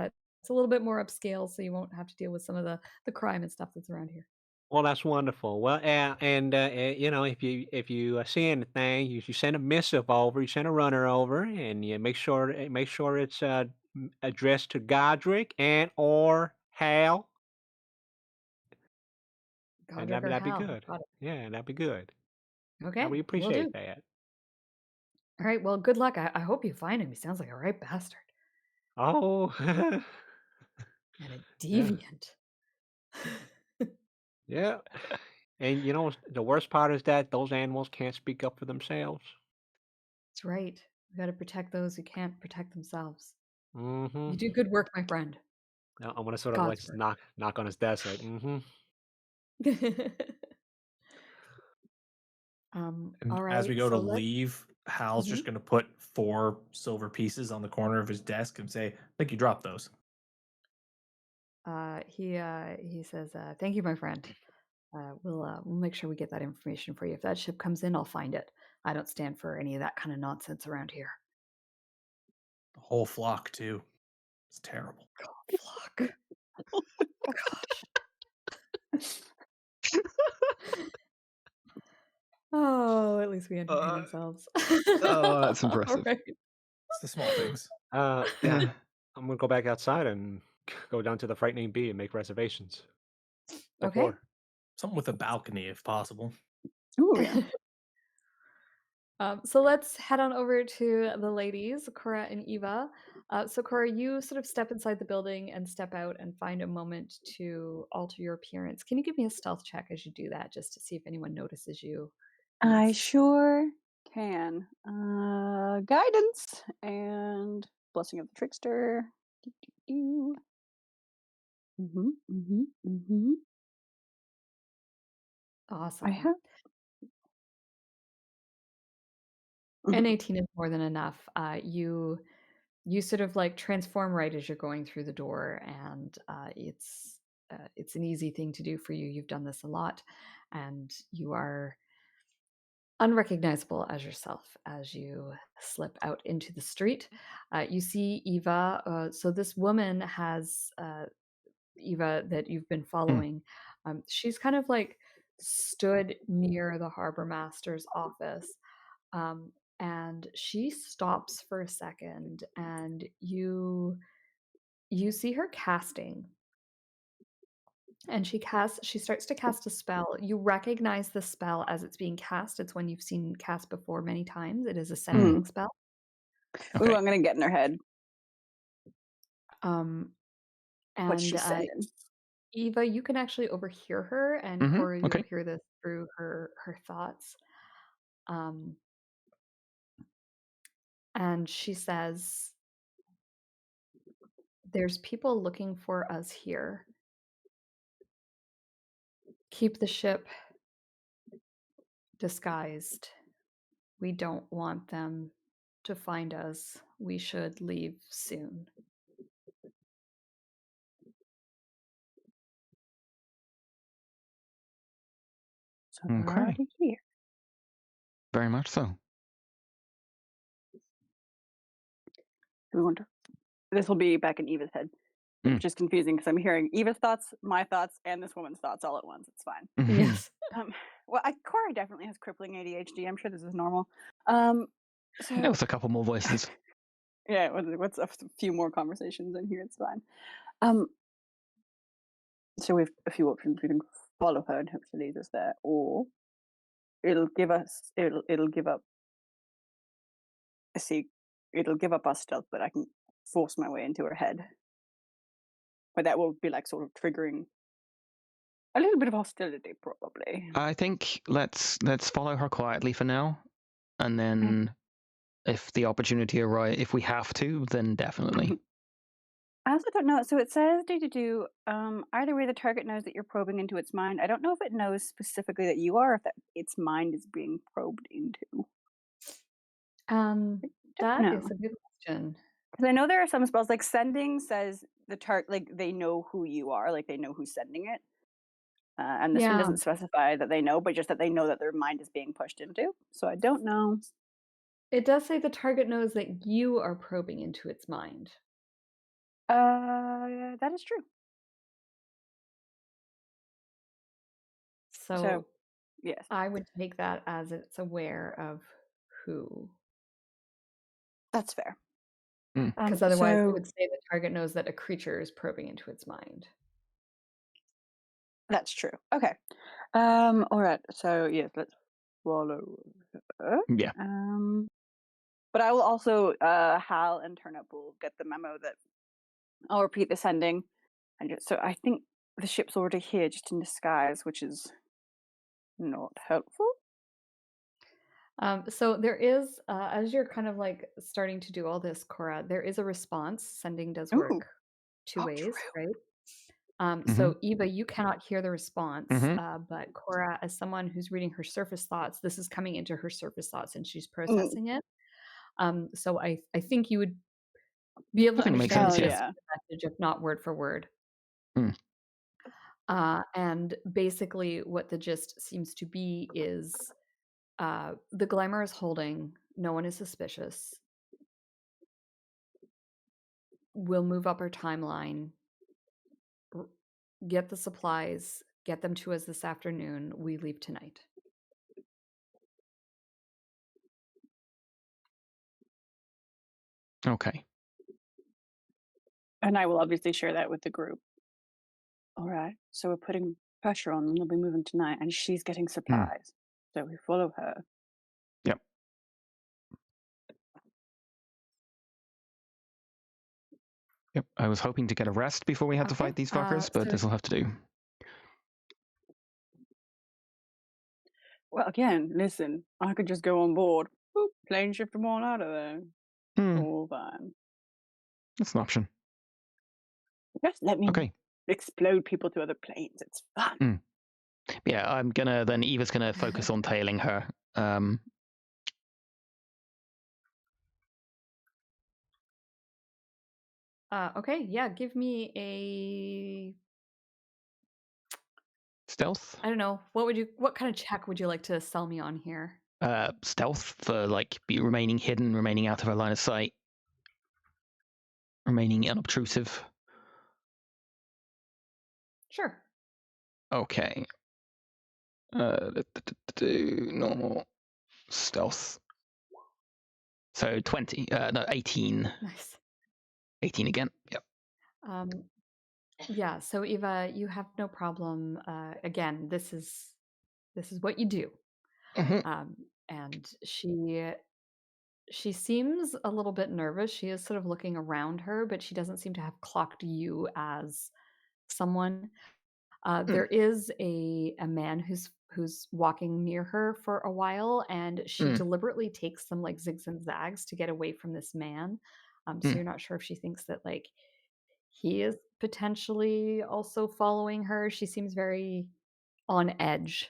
It's a little bit more upscale, so you won't have to deal with some of the crime and stuff that's around here. Well, that's wonderful. Well, and if you see anything, you send a missive over. You send a runner over, and you make sure it's addressed to Godric and or Hal, and Godric or that'd be Hal. good. Got it. Yeah, that'd be good. Okay, We will appreciate do. that. All right. Well, good luck. I hope you find him. He sounds like a right bastard Oh, and a yeah, deviant. yeah. And the worst part is that those animals can't speak up for themselves. That's right. We got to protect those who can't protect themselves. Mm-hmm. You do good work, my friend. I'm gonna sort of like God's just work. knock on his desk, like, mm-hmm. And All as we right. go to So let's. leave, Hal's Mhm. just going to put 4 silver pieces on the corner of his desk and say, I think you dropped those. He says, "Thank you, my friend. We'll make sure we get that information for you. If that ship comes in, I'll find it. I don't stand for any of that kind of nonsense around here." The whole flock, too. It's terrible. Flock. Gosh. Oh, at least we entertain Uh, ourselves. oh, that's All impressive. right. It's the small things. Yeah, I'm gonna go back outside and go down to the Frightening Bee and make reservations. What Okay. for? Something with a balcony, if possible. Ooh, yeah. So let's head on over to the ladies, Cora and Eva. So Cora, you sort of step inside the building and step out and find a moment to alter your appearance. Can you give me a stealth check as you do that, just to see if anyone notices you? And I it's sure can. Guidance and blessing of the trickster. Mm-hmm, mm-hmm, mm-hmm. I awesome. have. An Mhm. 18 is more than enough. You sort of like transform right as you're going through the door, and it's an easy thing to do for you. You've done this a lot, and you are unrecognizable as yourself as you slip out into the street. You see Eva. So this woman has Eva that you've been Hmm. following. She's kind of like stood near the harbor master's office. And she stops for a second, and you see her casting. And she starts to cast a spell. You recognize the spell as it's being cast. It's one you've seen cast before many times. It is a sending spell. Okay. Ooh, I'm gonna get in her head. What's she And sending? Eva, you can actually overhear her, and Mhm, Cora, you'll okay. hear this through her thoughts. And she says, "There's people looking for us here. Keep the ship disguised. We don't want them to find us. We should leave soon." So they're Okay. already here. Very much so. Do we want to? This will be back in Eva's head, which is confusing because I'm hearing Eva's thoughts, my thoughts, and this woman's thoughts all at once. It's fine. Yes. Well, Cora definitely has crippling ADHD. I'm sure this is normal. So It was a couple more voices. yeah, what's a few more conversations in here? It's fine. So we have a few options. We can follow her and hope she leads us there, or it'll give up. It'll give up our stealth, but I can force my way into her head. But that will be like sort of triggering a little bit of hostility, probably. I think let's follow her quietly for now, and then if the opportunity arises, if we have to, then definitely. I also don't know. So it says do either way the target knows that you're probing into its mind. I don't know if it knows specifically that you are, if that its mind is being probed into. That is a good question. Because I know there are some spells like sending says the target, like they know who you are, like they know who's sending it. And this one doesn't specify that they know, but just that they know that their mind is being pushed into. So I don't know. It does say the target knows that you are probing into its mind. That is true. So yes, I would take that as it's aware of who. That's fair. Because otherwise it would say the target knows that a creature is probing into its mind. That's true. Okay. All right. So yes, let's follow her. Yeah. But I will also Hal and Turnip will get the memo that I'll repeat the sending, and so I think the ship's already here, just in disguise, which is not helpful. So there is, as you're kind of like starting to do all this, Cora, there is a response. Sending does work two ways, right? So Eva, you cannot hear the response, but Cora, as someone who's reading her surface thoughts, this is coming into her surface thoughts and she's processing it. So I think you would be able to understand the message, if not word for word. And basically what the gist seems to be is the glamour is holding. No one is suspicious. We'll move up our timeline, get the supplies, get them to us this afternoon. We leave tonight. Okay. And I will obviously share that with the group. All right. So we're putting pressure on them. They'll be moving tonight, and she's getting supplies. So we follow her. Yep. Yep. I was hoping to get a rest before we had to fight these fuckers, but this will have to do. Well, again, listen, I could just go on board. Boop, plane shift them all out of there. All fine. That's an option. Just let me explode people to other planes. It's fun. Yeah, Eva's gonna focus on tailing her. Okay, yeah, give me a stealth. I don't know. What kind of check would you like to sell me on here? Stealth for remaining hidden, remaining out of her line of sight, remaining unobtrusive. Sure. Okay. Normal stealth. So 20. No, 18. Nice. 18 again. Yep. Yeah. So Eva, you have no problem. Again, this is what you do. And she seems a little bit nervous. She is sort of looking around her, but she doesn't seem to have clocked you as someone. There is a man who's walking near her for a while, and she deliberately takes some like zigs and zags to get away from this man. So you're not sure if she thinks that like he is potentially also following her. She seems very on edge.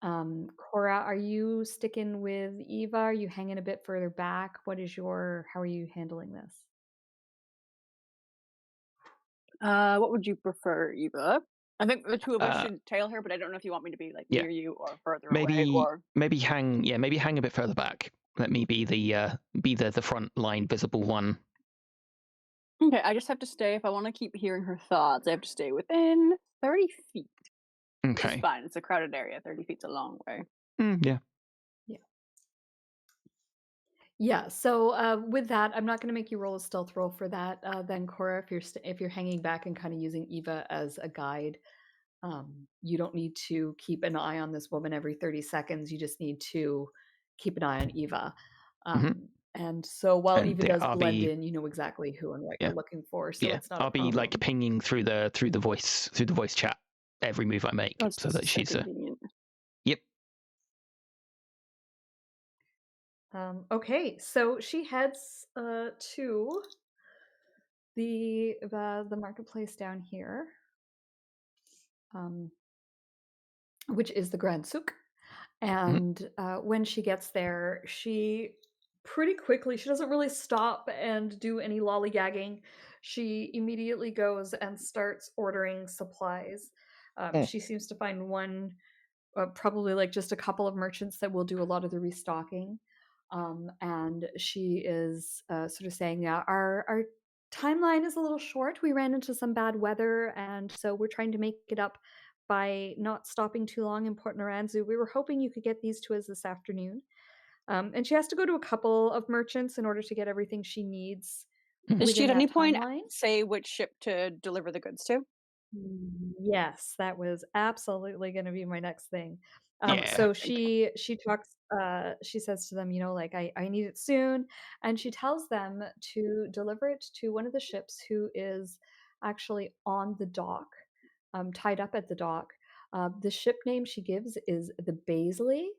Cora, are you sticking with Eva? Are you hanging a bit further back? How are you handling this? What would you prefer, Eva? I think the two of us should tail her, but I don't know if you want me to be like near you or further away, or maybe hang a bit further back. Let me be the front line visible one. Okay, I just have to stay. If I want to keep hearing her thoughts, I have to stay within 30 feet. Okay. Which is fine. It's a crowded area. 30 feet's a long way. Yeah. Yeah. So with that, I'm not going to make you roll a stealth roll for that. Then Cora, if you're hanging back and kind of using Eva as a guide, you don't need to keep an eye on this woman every 30 seconds. You just need to keep an eye on Eva. And so while Eva does blend in, you know exactly who and what you're looking for. So it's not. I'll be like pinging through the voice chat every move I make, so that she's convenient. Yep. Okay, so she heads to the marketplace down here, which is the Grand Souk. And when she gets there, she pretty quickly, she doesn't really stop and do any lollygagging. She immediately goes and starts ordering supplies. She seems to find one, probably like just a couple of merchants that will do a lot of the restocking. And she is sort of saying, yeah, our timeline is a little short. We ran into some bad weather, and so we're trying to make it up by not stopping too long in Port Naranzu. We were hoping you could get these to us this afternoon. And she has to go to a couple of merchants in order to get everything she needs. Does she at any point timeline say which ship to deliver the goods to? Yes, that was absolutely going to be my next thing. So she talks. She says to them, you know, like I need it soon, and she tells them to deliver it to one of the ships who is actually on the dock, tied up at the dock. The ship name she gives is the Baisley,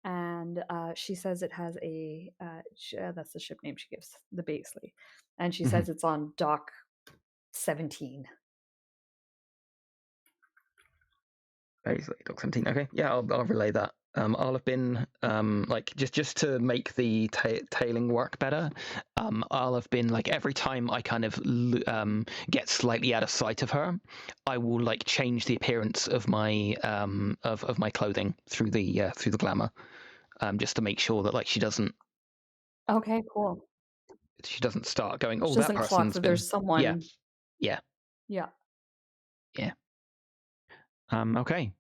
and she says it has a. That's the ship name she gives, the Baisley, and she says it's on dock 17. Dock 17. Okay, yeah, I'll relay that. I'll have been like just to make the tailing work better. I'll have been like every time I kind of get slightly out of sight of her, I will like change the appearance of my of my clothing through the glamour, just to make sure that like she doesn't. Okay, cool. She doesn't start going. Oh, She that doesn't clock person's that been. there's someone. Yeah. Okay.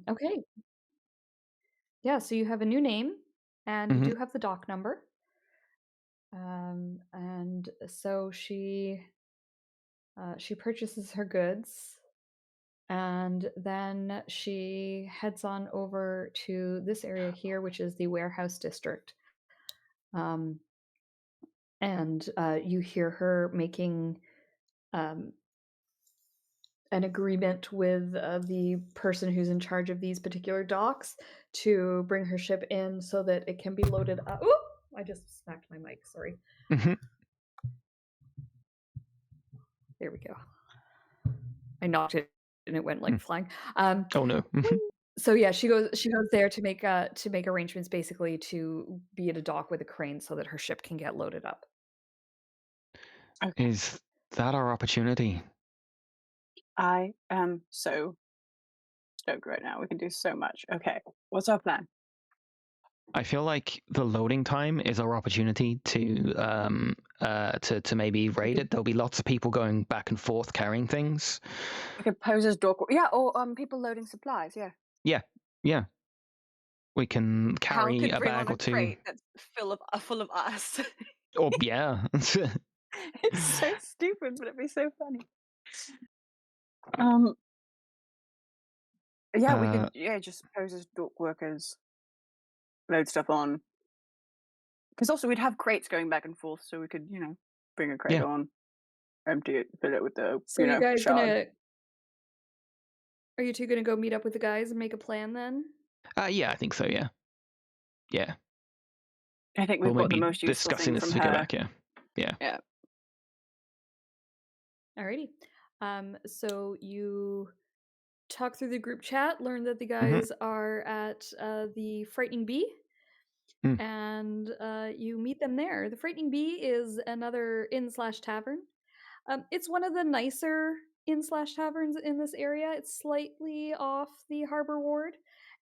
Okay. Yeah, so you have a new name, and you do have the dock number. And so she purchases her goods, and then she heads on over to this area here, which is the warehouse district. And you hear her making an agreement with the person who's in charge of these particular docks to bring her ship in so that it can be loaded up. Ooh, I just smacked my mic, sorry. There we go. I knocked it and it went like flying. Oh no. So yeah, she goes there to make arrangements basically to be at a dock with a crane so that her ship can get loaded up. Okay. Is that our opportunity? I am so stoked right now. We can do so much. Okay, what's our plan? I feel like the loading time is our opportunity to to maybe raid it. There'll be lots of people going back and forth carrying things. We could pose as door. Yeah, or people loading supplies. Yeah. Yeah. We can Hal carry could a bring bag on or a two. crate that's full of us. Or yeah. It's so stupid, but it'd be so funny. Yeah, we could just pose as dock workers, load stuff on. Because also we'd have crates going back and forth, so we could, bring a crate Yeah. on, empty it, fill it with the, So you guys shard. are you two gonna go meet up with the guys and make a plan then? Yeah, I think so. Yeah. Yeah. I think We'll we've got the maybe most useful discussing thing this from as we go her. back. Yeah. Alrighty. So you talk through the group chat, learn that the Mm-hmm. guys are at the Frightening Bee, and you meet them there. The Frightening Bee is another inn/tavern. It's one of the nicer inn/taverns in this area. It's slightly off the Harbor Ward,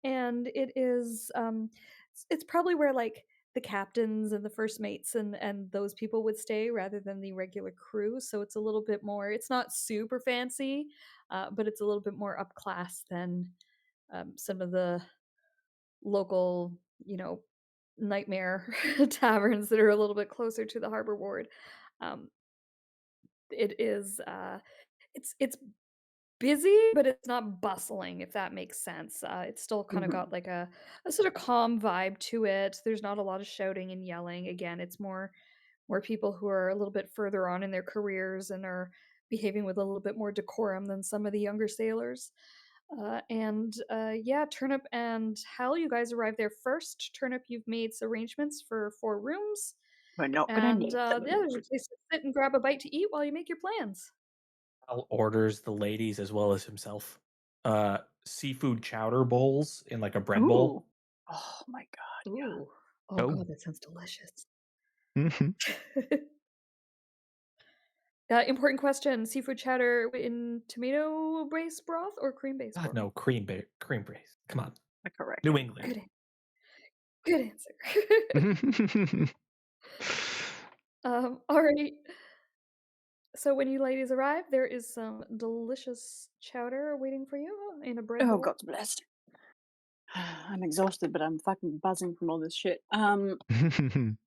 and it is it's probably where like the captains and the first mates and those people would stay rather than the regular crew. So it's a little bit more. It's not super fancy, but it's a little bit more upclass than some of the local, nightmare taverns that are a little bit closer to the Harbor Ward. It is it's busy, but it's not bustling, if that makes sense. It's still kind of got like a sort of calm vibe to it. There's not a lot of shouting and yelling. Again, it's more people who are a little bit further on in their careers and are behaving with a little bit more decorum than some of the younger sailors. Yeah, Turnip and Hal, you guys arrived there first. Turnip, you've made arrangements for 4 rooms. We're not gonna And need yeah, them. there's a place to sit and grab a bite to eat while you make your plans. Hal orders the ladies as well as himself seafood chowder bowls in like a bread bowl. Ooh. Oh my god. Yeah. Ooh. Oh Oh. god, that sounds delicious. Mm-hmm. Important question: seafood chowder in tomato-based broth or cream-based God, broth? no, cream base. Come on. Correct. New England. Good answer. All right. So when you ladies arrive, there is some delicious chowder waiting for you in a bread Oh, bowl. God's blessed. I'm exhausted, but I'm fucking buzzing from all this shit. Depending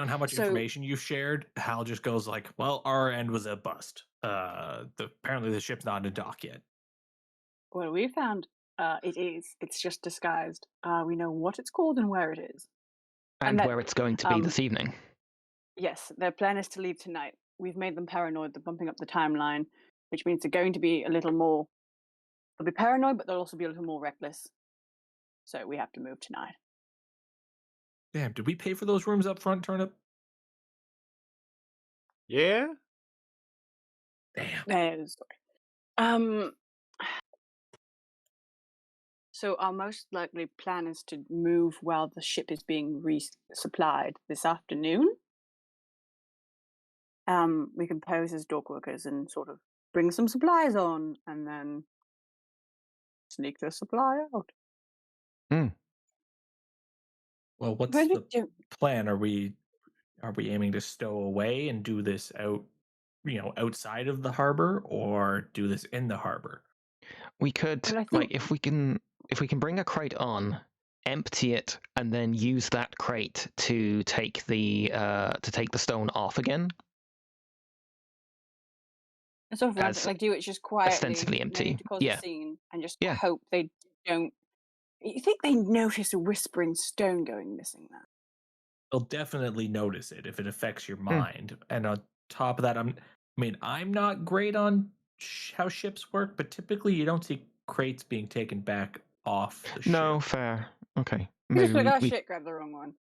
on how much information you've shared, Hal just goes like, well, our end was a bust. Apparently the ship's not in a dock yet. Well, we found it is. It's just disguised. We know what it's called and where it is. And where it's going to be this evening. Yes, their plan is to leave tonight. We've made them paranoid. They're bumping up the timeline, which means they're going to be a little more... They'll be paranoid, but they'll also be a little more reckless. So we have to move tonight. Damn, did we pay for those rooms up front, Turnip? Yeah? Damn. There's the story. So our most likely plan is to move while the ship is being resupplied this afternoon. We can pose as dock workers and sort of bring some supplies on and then sneak the supply out. Well, what's the plan? Are we aiming to stow away and do this outside of the harbor, or do this in the harbor? We could if we can bring a crate on, empty it, and then use that crate to take the stone off again. Sort of do it just quietly, ostensibly empty. To cause a scene, and just hope they don't. You think they notice a whispering stone going missing there? They'll definitely notice it if it affects your mind. And on top of that, I'm not great on how ships work, but typically you don't see crates being taken back off the ship. No, fair. Okay. Maybe just like, shit, grab the wrong one.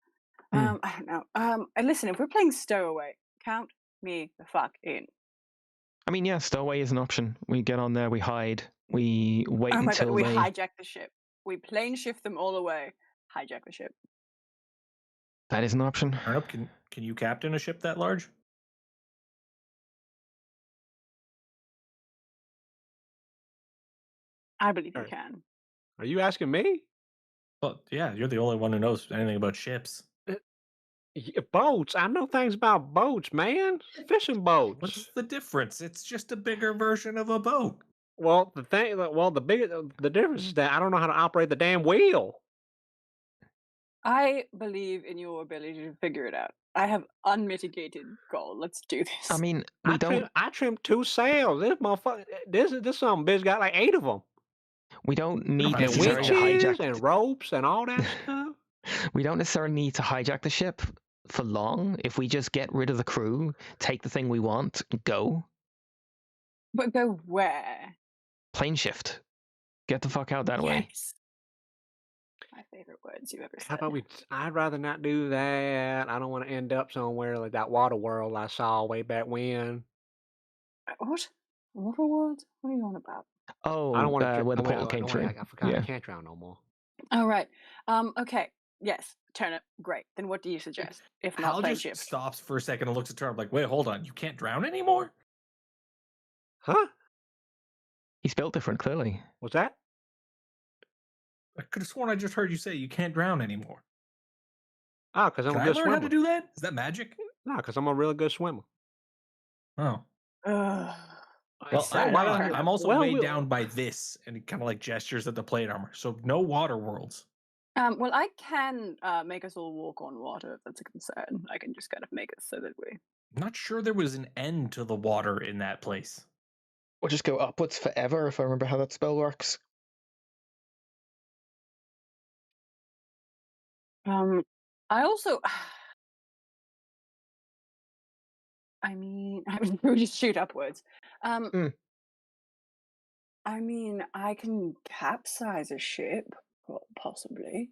I don't know. And listen, if we're playing stowaway, count me the fuck in. I mean, yeah, stowaway is an option. We get on there, we hide, we wait until we hijack the ship. We plane shift them all away. Hijack the ship. That is an option. Turnip, can you captain a ship that large? I believe you can. Are you asking me? Well, yeah, you're the only one who knows anything about ships. Boats. I know things about boats, man. Fishing boats. What's the difference? It's just a bigger version of a boat. Well, the difference is that I don't know how to operate the damn wheel. I believe in your ability to figure it out. I have unmitigated goal. Let's do this. I mean, we don't I trimmed 2 sails. This motherfucker. This some bitch got like 8 of them. need have And to necessarily to winches hijack. and ropes and all that stuff. We don't necessarily need to hijack the ship for long. If we just get rid of the crew, take the thing we want, go. But go where? Plane shift. Get the fuck out that way. Yes. My favorite words you've ever How said. about I'd rather not do that. I don't want to end up somewhere like that water world I saw way back when. What? Waterworld? What are you on about? Oh, I don't want to. where the portal came through. I forgot. I Yeah. can't drown no more. Oh, right. Okay. Yes. Turnip. Great. Then what do you suggest? If not Hal plane just shift. stops for a second and looks at Turnip like, wait, hold on. You can't drown anymore? Huh? He's built different, clearly. What's that? I could have sworn I just heard you say you can't drown anymore. Oh, because I'm Can a I good learn swimmer. how to do that? Is that magic? No, because I'm a really good swimmer. Oh. Well, I'm also way down by this, and he kind of like gestures at the plate armor. So no water worlds. Well, I can make us all walk on water if that's a concern. I can just kind of make it so that we. I'm not sure there was an end to the water in that place. We'll just go upwards forever, if I remember how that spell works. I also. I mean, we just shoot upwards. I mean, I can capsize a ship, possibly.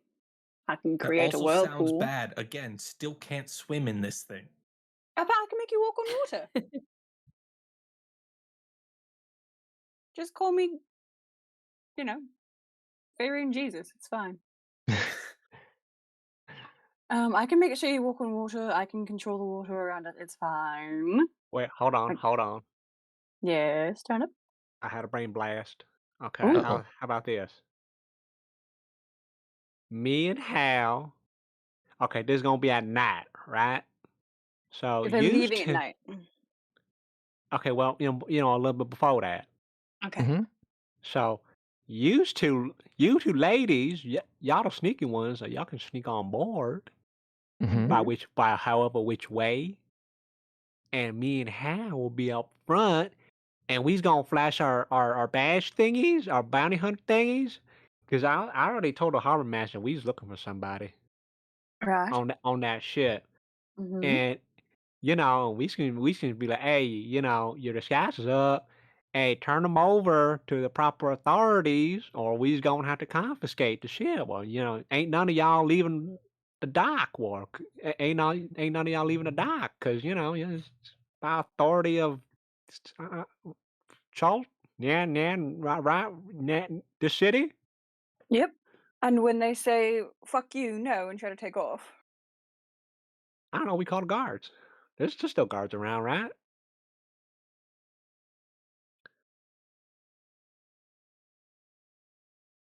I can create a also whirlpool. sounds bad. Again, still can't swim in this thing. I bet I can make you walk on water. Just call me, Fairy and Jesus. It's fine. I can make it so you walk on water. I can control the water around it. It's fine. Wait, hold on. Yes, Turnip. I had a brain blast. Okay, Ooh. how about this? Me and Hal. Okay, this is gonna be at night, right? So If they're leaving at night. Okay, well, a little bit before that. Okay. Mm-hmm. So, you two ladies, y'all the sneaky ones, so y'all can sneak on board. Mm-hmm. By however which way. And me and Hal will be up front, and we's gonna flash our badge thingies, our bounty hunter thingies, because I already told the harbor master we was looking for somebody Right. on that ship, Mm-hmm. and we can be like, hey, your disguise is up. Hey, turn them over to the proper authorities, or we's gonna have to confiscate the ship. Well, ain't none of y'all leaving the dock. Ain't none of y'all leaving the dock, because it's by authority of Charles, the city. Yep. And when they say "fuck you," no, and try to take off. I don't know. We call the guards. There's still guards around, right?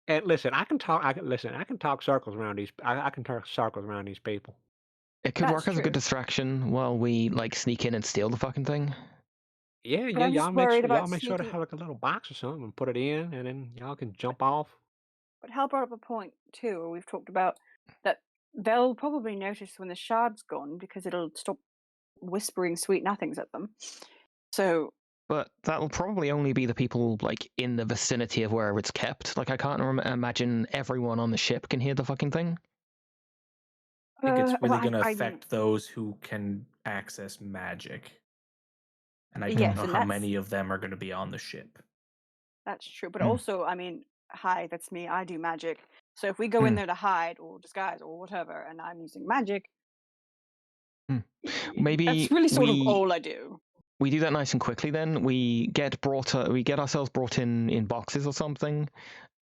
And listen, I can talk circles around these. I can talk circles around these people. It could That's work as a good true. distraction while we sneak in and steal the fucking thing. Yeah, But I'm y'all just make worried sure about y'all make sure to sneaking. have like a little box or something and put it in, and then y'all can jump off. But Hal brought up a point too, where we've talked about that they'll probably notice when the shard's gone because it'll stop whispering sweet nothings at them. So. But that'll probably only be the people in the vicinity of where it's kept. I can't imagine everyone on the ship can hear the fucking thing. I think it's really well, going to affect those who can access magic. And I don't know how many of them are going to be on the ship. That's true. But also, I mean, hi, that's me. I do magic. So if we go in there to hide or disguise or whatever, and I'm using magic, maybe that's really sort of all I do. We do that nice and quickly. Then we get ourselves brought in boxes or something,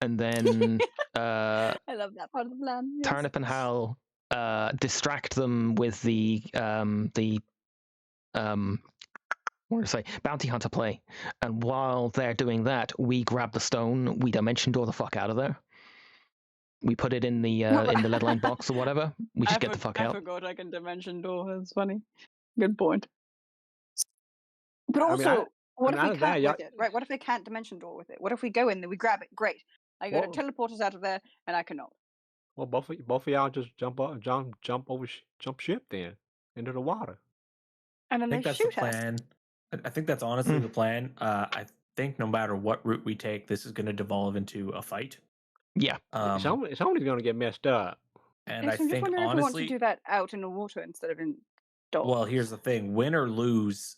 and then I love that part of the plan. Yes. Turnip and Hal distract them with the bounty hunter play, and while they're doing that, we grab the stone, we dimension door the fuck out of there. We put it in the lead line box or whatever. We just get the fuck I out. forgot I can dimension door. That's funny. Good point. But I mean, also, what if out we of that, can't y'all, with it? Right? What if they can't dimension door with it? What if we go in there, we grab it? Great. I got to well, teleport us out of there, and I cannot. well, both of y'all just jump ship then into the water. And I then think they that's the shoot us. plan. I think that's honestly the plan. I think no matter what route we take, this is going to devolve into a fight. Yeah. It's only going to get messed up. And Yeah, I so I'm just think wondering if we want to honestly, do that out in the water instead of in docks. well, here's the thing: win or lose,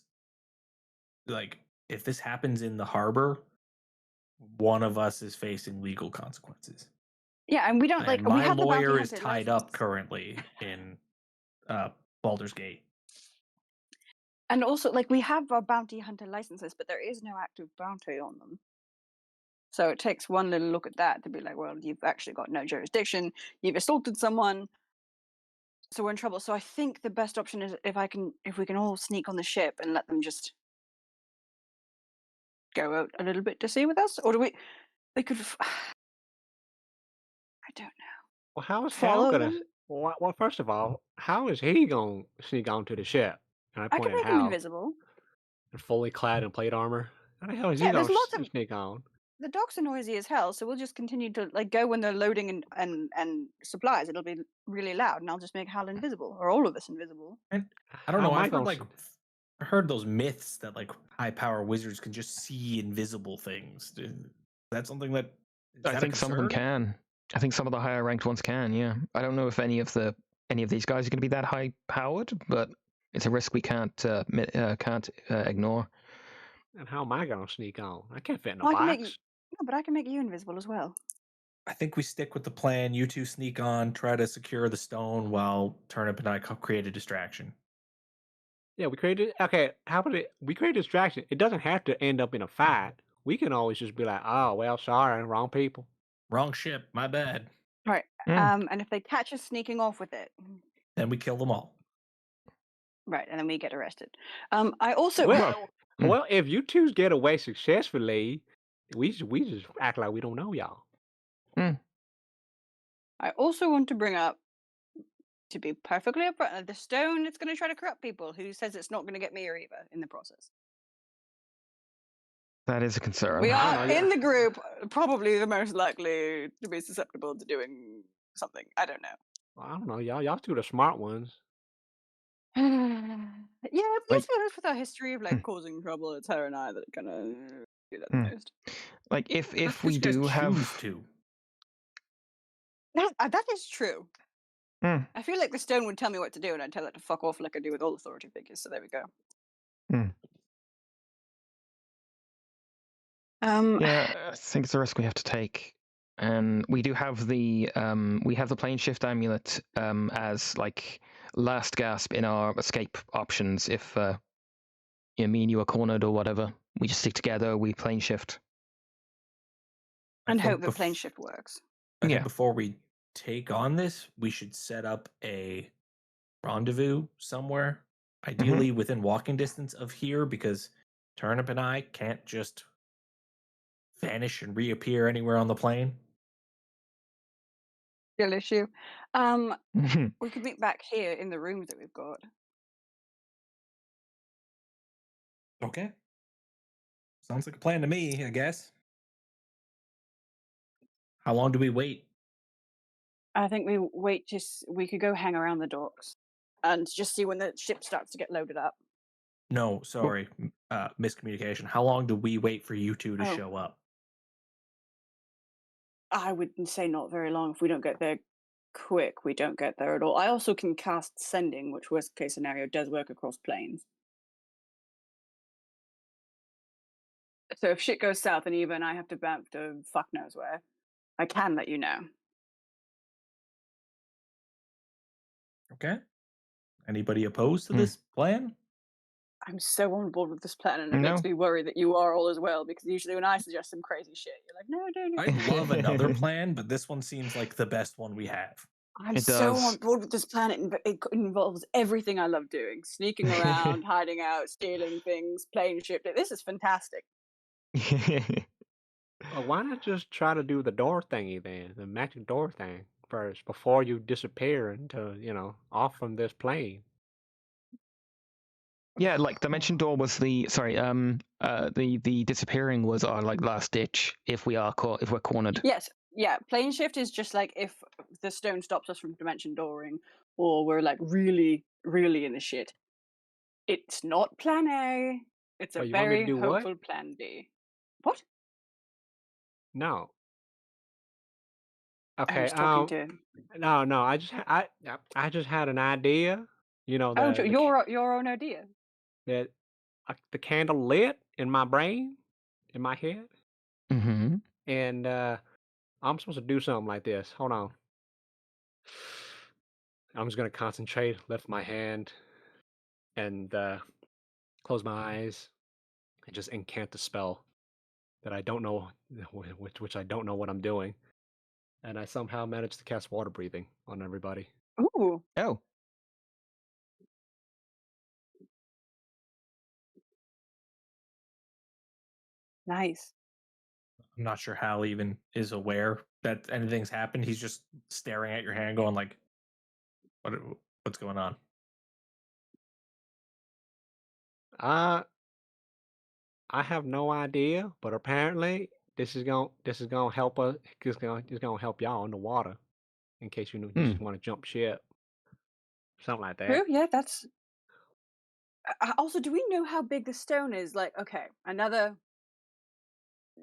like if this happens in the harbor, one of us is facing legal consequences. Yeah, and we don't like. And We my have the bounty lawyer is hunter tied license. up currently in Baldur's Gate. And also, like, we have our bounty hunter licenses, but there is no active bounty on them. So it takes one little look at that to be like, well, you've actually got no jurisdiction. You've assaulted someone, so we're in trouble. So I think the best option is if we can all sneak on the ship and let them just go out a little bit to sea with us, or do we? They could. I don't know. Well, how is Follow Hal gonna? them? Well, first of all, how is he gonna sneak onto the ship? And I I point can at make him Hal, invisible. fully clad in plate armor. How the hell is he Yeah, gonna there's lots of. sneak on? The docks are noisy as hell, so we'll just continue to like go when they're loading and supplies. It'll be really loud, and I'll just make Hal invisible, or all of us invisible. And I don't How know. am I I've heard gonna? I heard those myths that like high power wizards can just see invisible things. Is that something that? Is I that a think some of them concern? can. I think some of the higher ranked ones can. Yeah. I don't know if any of these guys are going to be that high powered, but it's a risk we can't ignore. And how am I gonna sneak on? I can't fit in a Well, I can make you. box. No, but I can make you invisible as well. I think we stick with the plan. You two sneak on, try to secure the stone while Turnip and I create a distraction. Yeah, we created. Okay, how about it? We create a distraction. It doesn't have to end up in a fight. We can always just be like, "Oh, well, sorry, wrong people." Wrong ship. My bad. Right. Mm. And if they catch us sneaking off with it, Then we kill them all. right, and then we get arrested. I also. Well, if you two get away successfully, we just act like we don't know y'all. I also want to bring up, to be perfectly upfront, the stone it's going to try to corrupt people. Who says it's not going to get me or Eva in the process? That is a concern. We I are don't know, in the group, probably the most likely to be susceptible to doing something. I don't know. I don't know, y'all two are the smart ones. Yeah, Like- with our history of like causing trouble, it's her and I that kind of do that the most. Like if That's we what you do guys have choose to. That is true. Mm. I feel like the stone would tell me what to do, and I'd tell it to fuck off like I do with all authority figures. So there we go. Yeah, I think it's a risk we have to take, and we do have the plane shift amulet as like last gasp in our escape options. If me and you are cornered or whatever, we just stick together. We plane shift and hope that plane shift works. I think Yeah. before we take on this, we should set up a rendezvous somewhere, ideally within walking distance of here, because Turnip and I can't just vanish and reappear anywhere on the plane. Real issue. We could meet back here in the rooms that we've got. Okay. Sounds like a plan to me, I guess. How long do we wait? I think we wait we could go hang around the docks and just see when the ship starts to get loaded up. No, sorry, miscommunication. How long do we wait for you two to Oh. show up? I would say not very long. If we don't get there quick, we don't get there at all. I also can cast sending, which worst case scenario does work across planes. So if shit goes south and Eva and I have to bounce to fuck knows where, I can let you know. Okay. Anybody opposed to this plan? I'm so on board with this plan, and it No. makes me worry that you are all as well, because usually when I suggest some crazy shit, you're like, no, don't. I'd love another plan, but this one seems like the best one we have. I'm It so does. on board with this plan. It involves everything I love doing. Sneaking around, hiding out, stealing things, playing ship. This is fantastic. Well, why not just try to do the door thingy then, the magic door thing first, before you disappear into, off from this plane? Yeah, like Dimension Door was the disappearing was our like last ditch if we are caught if we're cornered. Yes, yeah. Plane shift is just like if the stone stops us from dimension dooring, or we're like really, really in the shit. It's not plan A. It's a Oh, you want me to very do what? hopeful plan B. What? No. I Okay. was talking to. No. I just had an idea. You know Oh, the your own idea. the the candle lit in my brain, in my head, Mm-hmm. and I'm supposed to do something like this. Hold on. I'm just gonna concentrate, lift my hand, and close my eyes, and just incant a spell that I don't know, which I don't know what I'm doing, and I somehow managed to cast water breathing on everybody. Ooh, Oh, nice. I'm not sure Hal even is aware that anything's happened. He's just staring at your hand, going like, "What? What's going on?" Uh, I have no idea, but apparently this is gonna help us. It's gonna help y'all in the water in case you hmm. just want to jump ship, something like that. True. Yeah, that's. Also, do we know how big the stone is? Like, okay, another.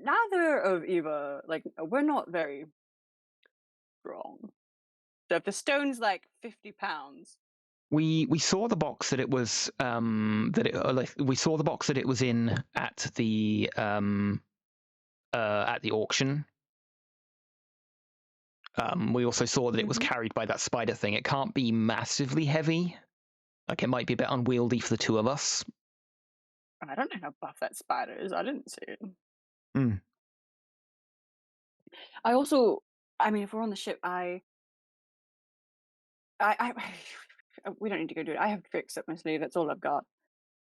Neither of either. Like, we're not very strong. So if the stone's like 50 pounds. We saw the box that it was like we saw the box that it was in at the auction. We also saw that it was Mhm. carried by that spider thing. It can't be massively heavy. Like it might be a bit unwieldy for the two of us. I don't know how buff that spider is. I didn't see it. Mm. I also, I mean, if we're on the ship, I we don't need to go do it. I have tricks up my sleeve. That's all I've got.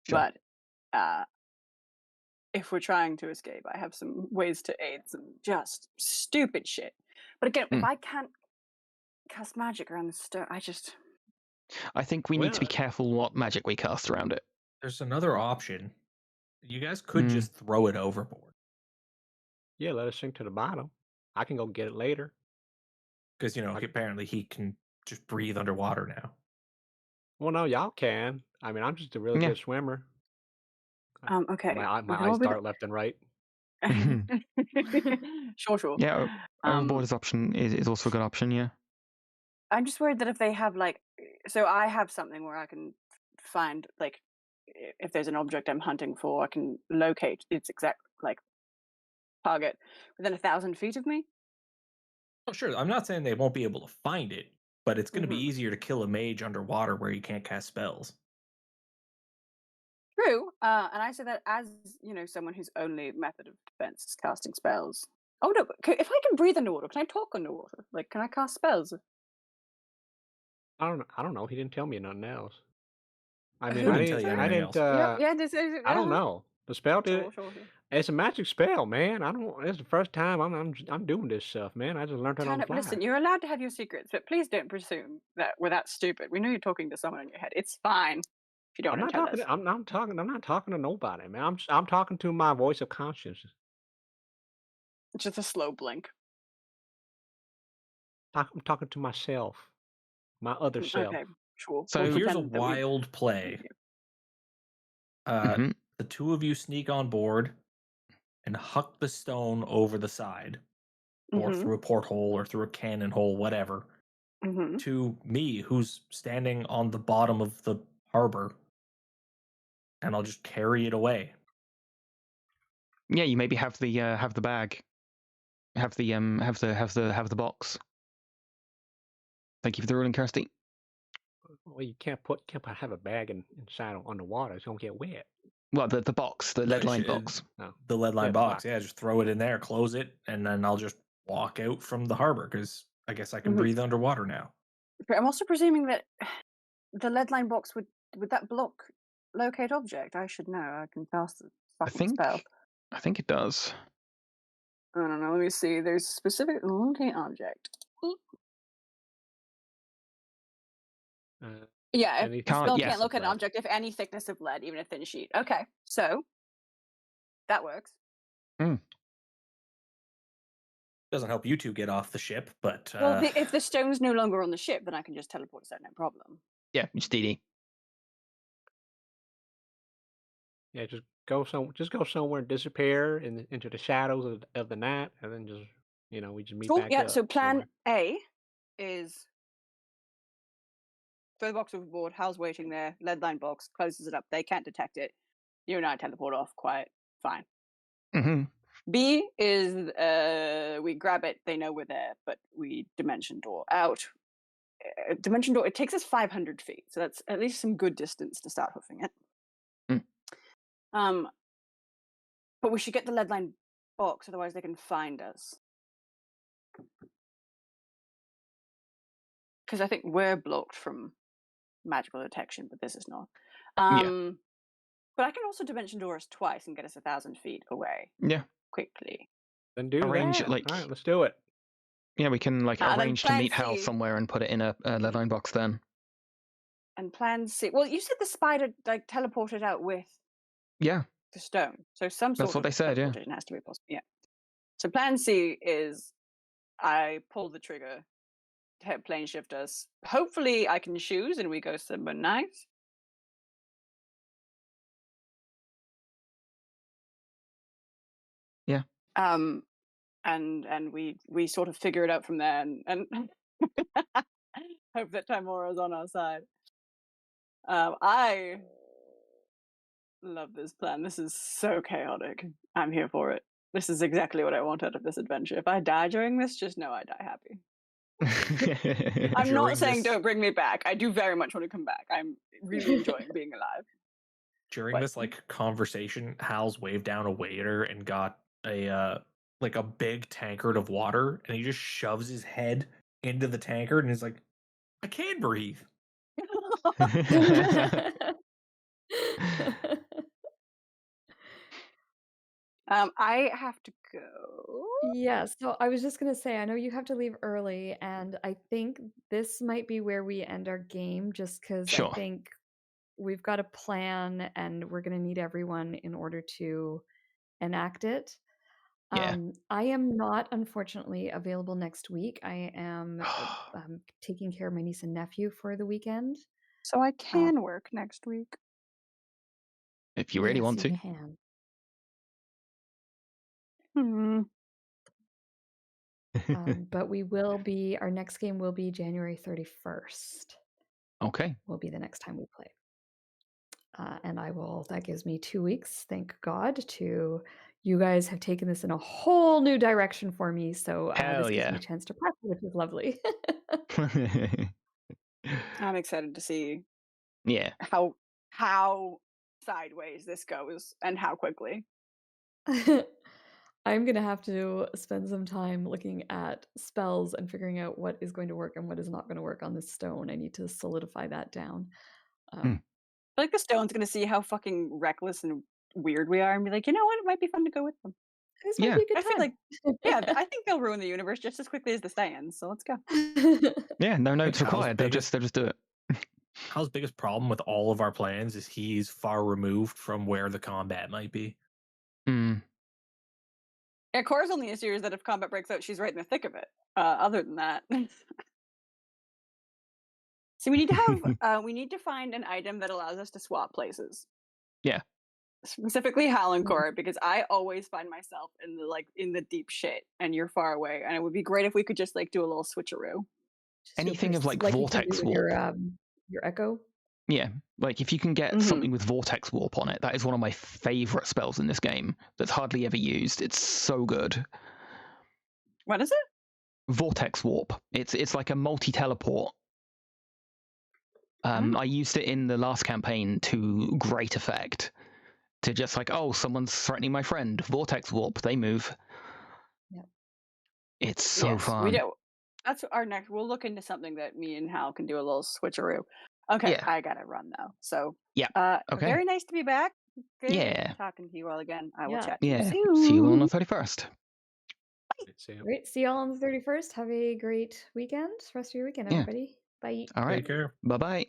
Sure. But if we're trying to escape, I have some ways to aid some just stupid shit. But again, if I can't cast magic around the stone, I think we need to be Well, careful what magic we cast around it. There's another option. You guys could Mm. just throw it overboard yeah, let us sink to the bottom. I can go get it later. because apparently he can just breathe underwater now. Well, no, y'all can. I mean, I'm just a really Yeah. good swimmer. okay. My We can eyes all be dart left and right. sure. Yeah, overboard Um, is option is also a good option. Yeah. I'm just worried that if they have like, so I have something where I can find like, if there's an object I'm hunting for, I can locate its exact like target within 1,000 feet of me. Oh, sure. I'm not saying they won't be able to find it, but it's going to be Mhm. easier to kill a mage underwater where you can't cast spells. True, and I say that as someone whose only method of defense is casting spells. Oh no! But if I can breathe underwater, can I talk underwater? Like, can I cast spells? I don't know. He didn't tell me nothing else. I mean, Who Who didn't did tell you say? I anything didn't. else? Yeah. This is. I don't know. The spell did. Sure. It's a magic spell, man. I don't. It's the first time I'm doing this stuff, man. I just learned it on the Turnip, fly. listen. You're allowed to have your secrets, but please don't presume that we're that stupid. We know you're talking to someone in your head. It's fine if you don't I'm want not to tell talking. us. I'm not talking to nobody, man. I'm talking to my voice of conscience. It's just a slow blink. I'm talking to myself, my other self. Okay, sure. So We'll Here's a pretend that we. wild play. Mhm. The two of you sneak on board and huck the stone over the side, or Mm-hmm. through a porthole, or through a cannon hole, whatever, Mm-hmm. to me, who's standing on the bottom of the harbor, and I'll just carry it away. Yeah, you maybe have the bag, have the box. Thank you for the ruling, Kirsty. Well, you can't have a bag inside on the water. It's gonna get wet. Well, the box, the lead line Shit. box. No. The lead line Yeah, the box. box. Yeah, just throw it in there, close it, and then I'll just walk out from the harbor because I guess I can Mhm. breathe underwater now. But I'm also presuming that the lead line box would that block locate object? I should know. I can cast the I fucking think spell. it does. I don't know. Let me see. There's specific locate object. Yeah, Any if the spell yeah. can't locate an lead. object if any thickness of lead, even a thin sheet. Okay, so that works. Doesn't help you two get off the ship, but Well, if the stone's no longer on the ship, then I can just teleport us out, no problem. Yeah, just DD. Yeah, just go somewhere and disappear into the shadows of the night, and then just we just meet Cool. back Yeah. up. So plan somewhere. A is throw the box overboard. Hal's waiting there. Lead line box closes it up. They can't detect it. You and I teleport off. Quiet. Fine. Mm-hmm. B is we grab it. They know we're there, but we dimension door out. Dimension door. It takes us 500 feet, so that's at least some good distance to start hoofing it. But we should get the lead line box, otherwise they can find us. Because I think we're blocked from magical detection, but this is not. But I can also dimension door us twice and get us 1,000 feet away. Yeah. Quickly. Then do Arrange that. it, like- All right, let's do it. Yeah, we can like then arrange to plan meet Hal C. somewhere and put it in a lead line box then. And plan C. Well, you said the spider like teleported out with Yeah. the stone, so some sort That's what of they said, yeah. teleportation has to be possible. Yeah. So plan C is I pull the trigger, hit plane shift us. Hopefully, I can choose and we go somewhere nice. Yeah. And we sort of figure it out from there, and hope that Timora's on our side. I love this plan. This is so chaotic. I'm here for it. This is exactly what I want out of this adventure. If I die during this, just know I die happy. I'm not During saying this- don't bring me back. I do very much want to come back. I'm really enjoying being alive. During What? this like conversation, Hal's waved down a waiter and got a like a big tankard of water, and he just shoves his head into the tankard and is like, I can't breathe. I have to go. Yeah, so I was just gonna say, I know you have to leave early, and I think this might be where we end our game, just because I Sure. think we've got a plan, and we're gonna need everyone in order to enact it. Yeah. I am not, unfortunately, available next week. I am taking care of my niece and nephew for the weekend. So I can work next week. If you really Yes, want to. you can. But we will be, our next game will be January 31st. Okay. Will be the next time we play. And that gives me 2 weeks, thank God, you guys have taken this in a whole new direction for me. So Hell this gives yeah. me a chance to prep, which is lovely. I'm excited to see Yeah. how sideways this goes and how quickly. I'm going to have to spend some time looking at spells and figuring out what is going to work and what is not going to work on this stone. I need to solidify that down. I feel like the stone's going to see how fucking reckless and weird we are and be like, you know what? It might be fun to go with them. This might be a good I feel time. like, I think they'll ruin the universe just as quickly as the Saiyans. So let's go. Yeah, no notes Hal's required. They'll biggest- just do it. Hal's biggest problem with all of our plans is he's far removed from where the combat might be. Yeah, Cora's only issue is that if combat breaks out, she's right in the thick of it. Other than that. So we need to have we need to find an item that allows us to swap places. Yeah. Specifically Hal and Cora, because I always find myself in the deep shit and you're far away. And it would be great if we could just like do a little switcheroo. Just your Anything of, pers- like, you can vortex do with your echo. Yeah, like if you can get Mhm. something with vortex warp on it, that is one of my favorite spells in this game that's hardly ever used. It's so good. What is it? Vortex warp. It's like a multi-teleport. I used it in the last campaign to great effect. To just like, oh, someone's threatening my friend. Vortex warp. They move. Yep. It's so Yes, fun. we do. That's our next. We'll look into something that me and Hal can do a little switcheroo. Okay, Yeah. I gotta run though. So Yeah, okay. Very nice to be back. Good Yeah. talking to you all again. I will Yeah. chat to you Yeah. soon. See you on the 31st. See ya. Great. See y'all on the 31st. Have a great weekend. Rest of your weekend, Yeah. everybody. Bye. All right. Take care. Bye bye.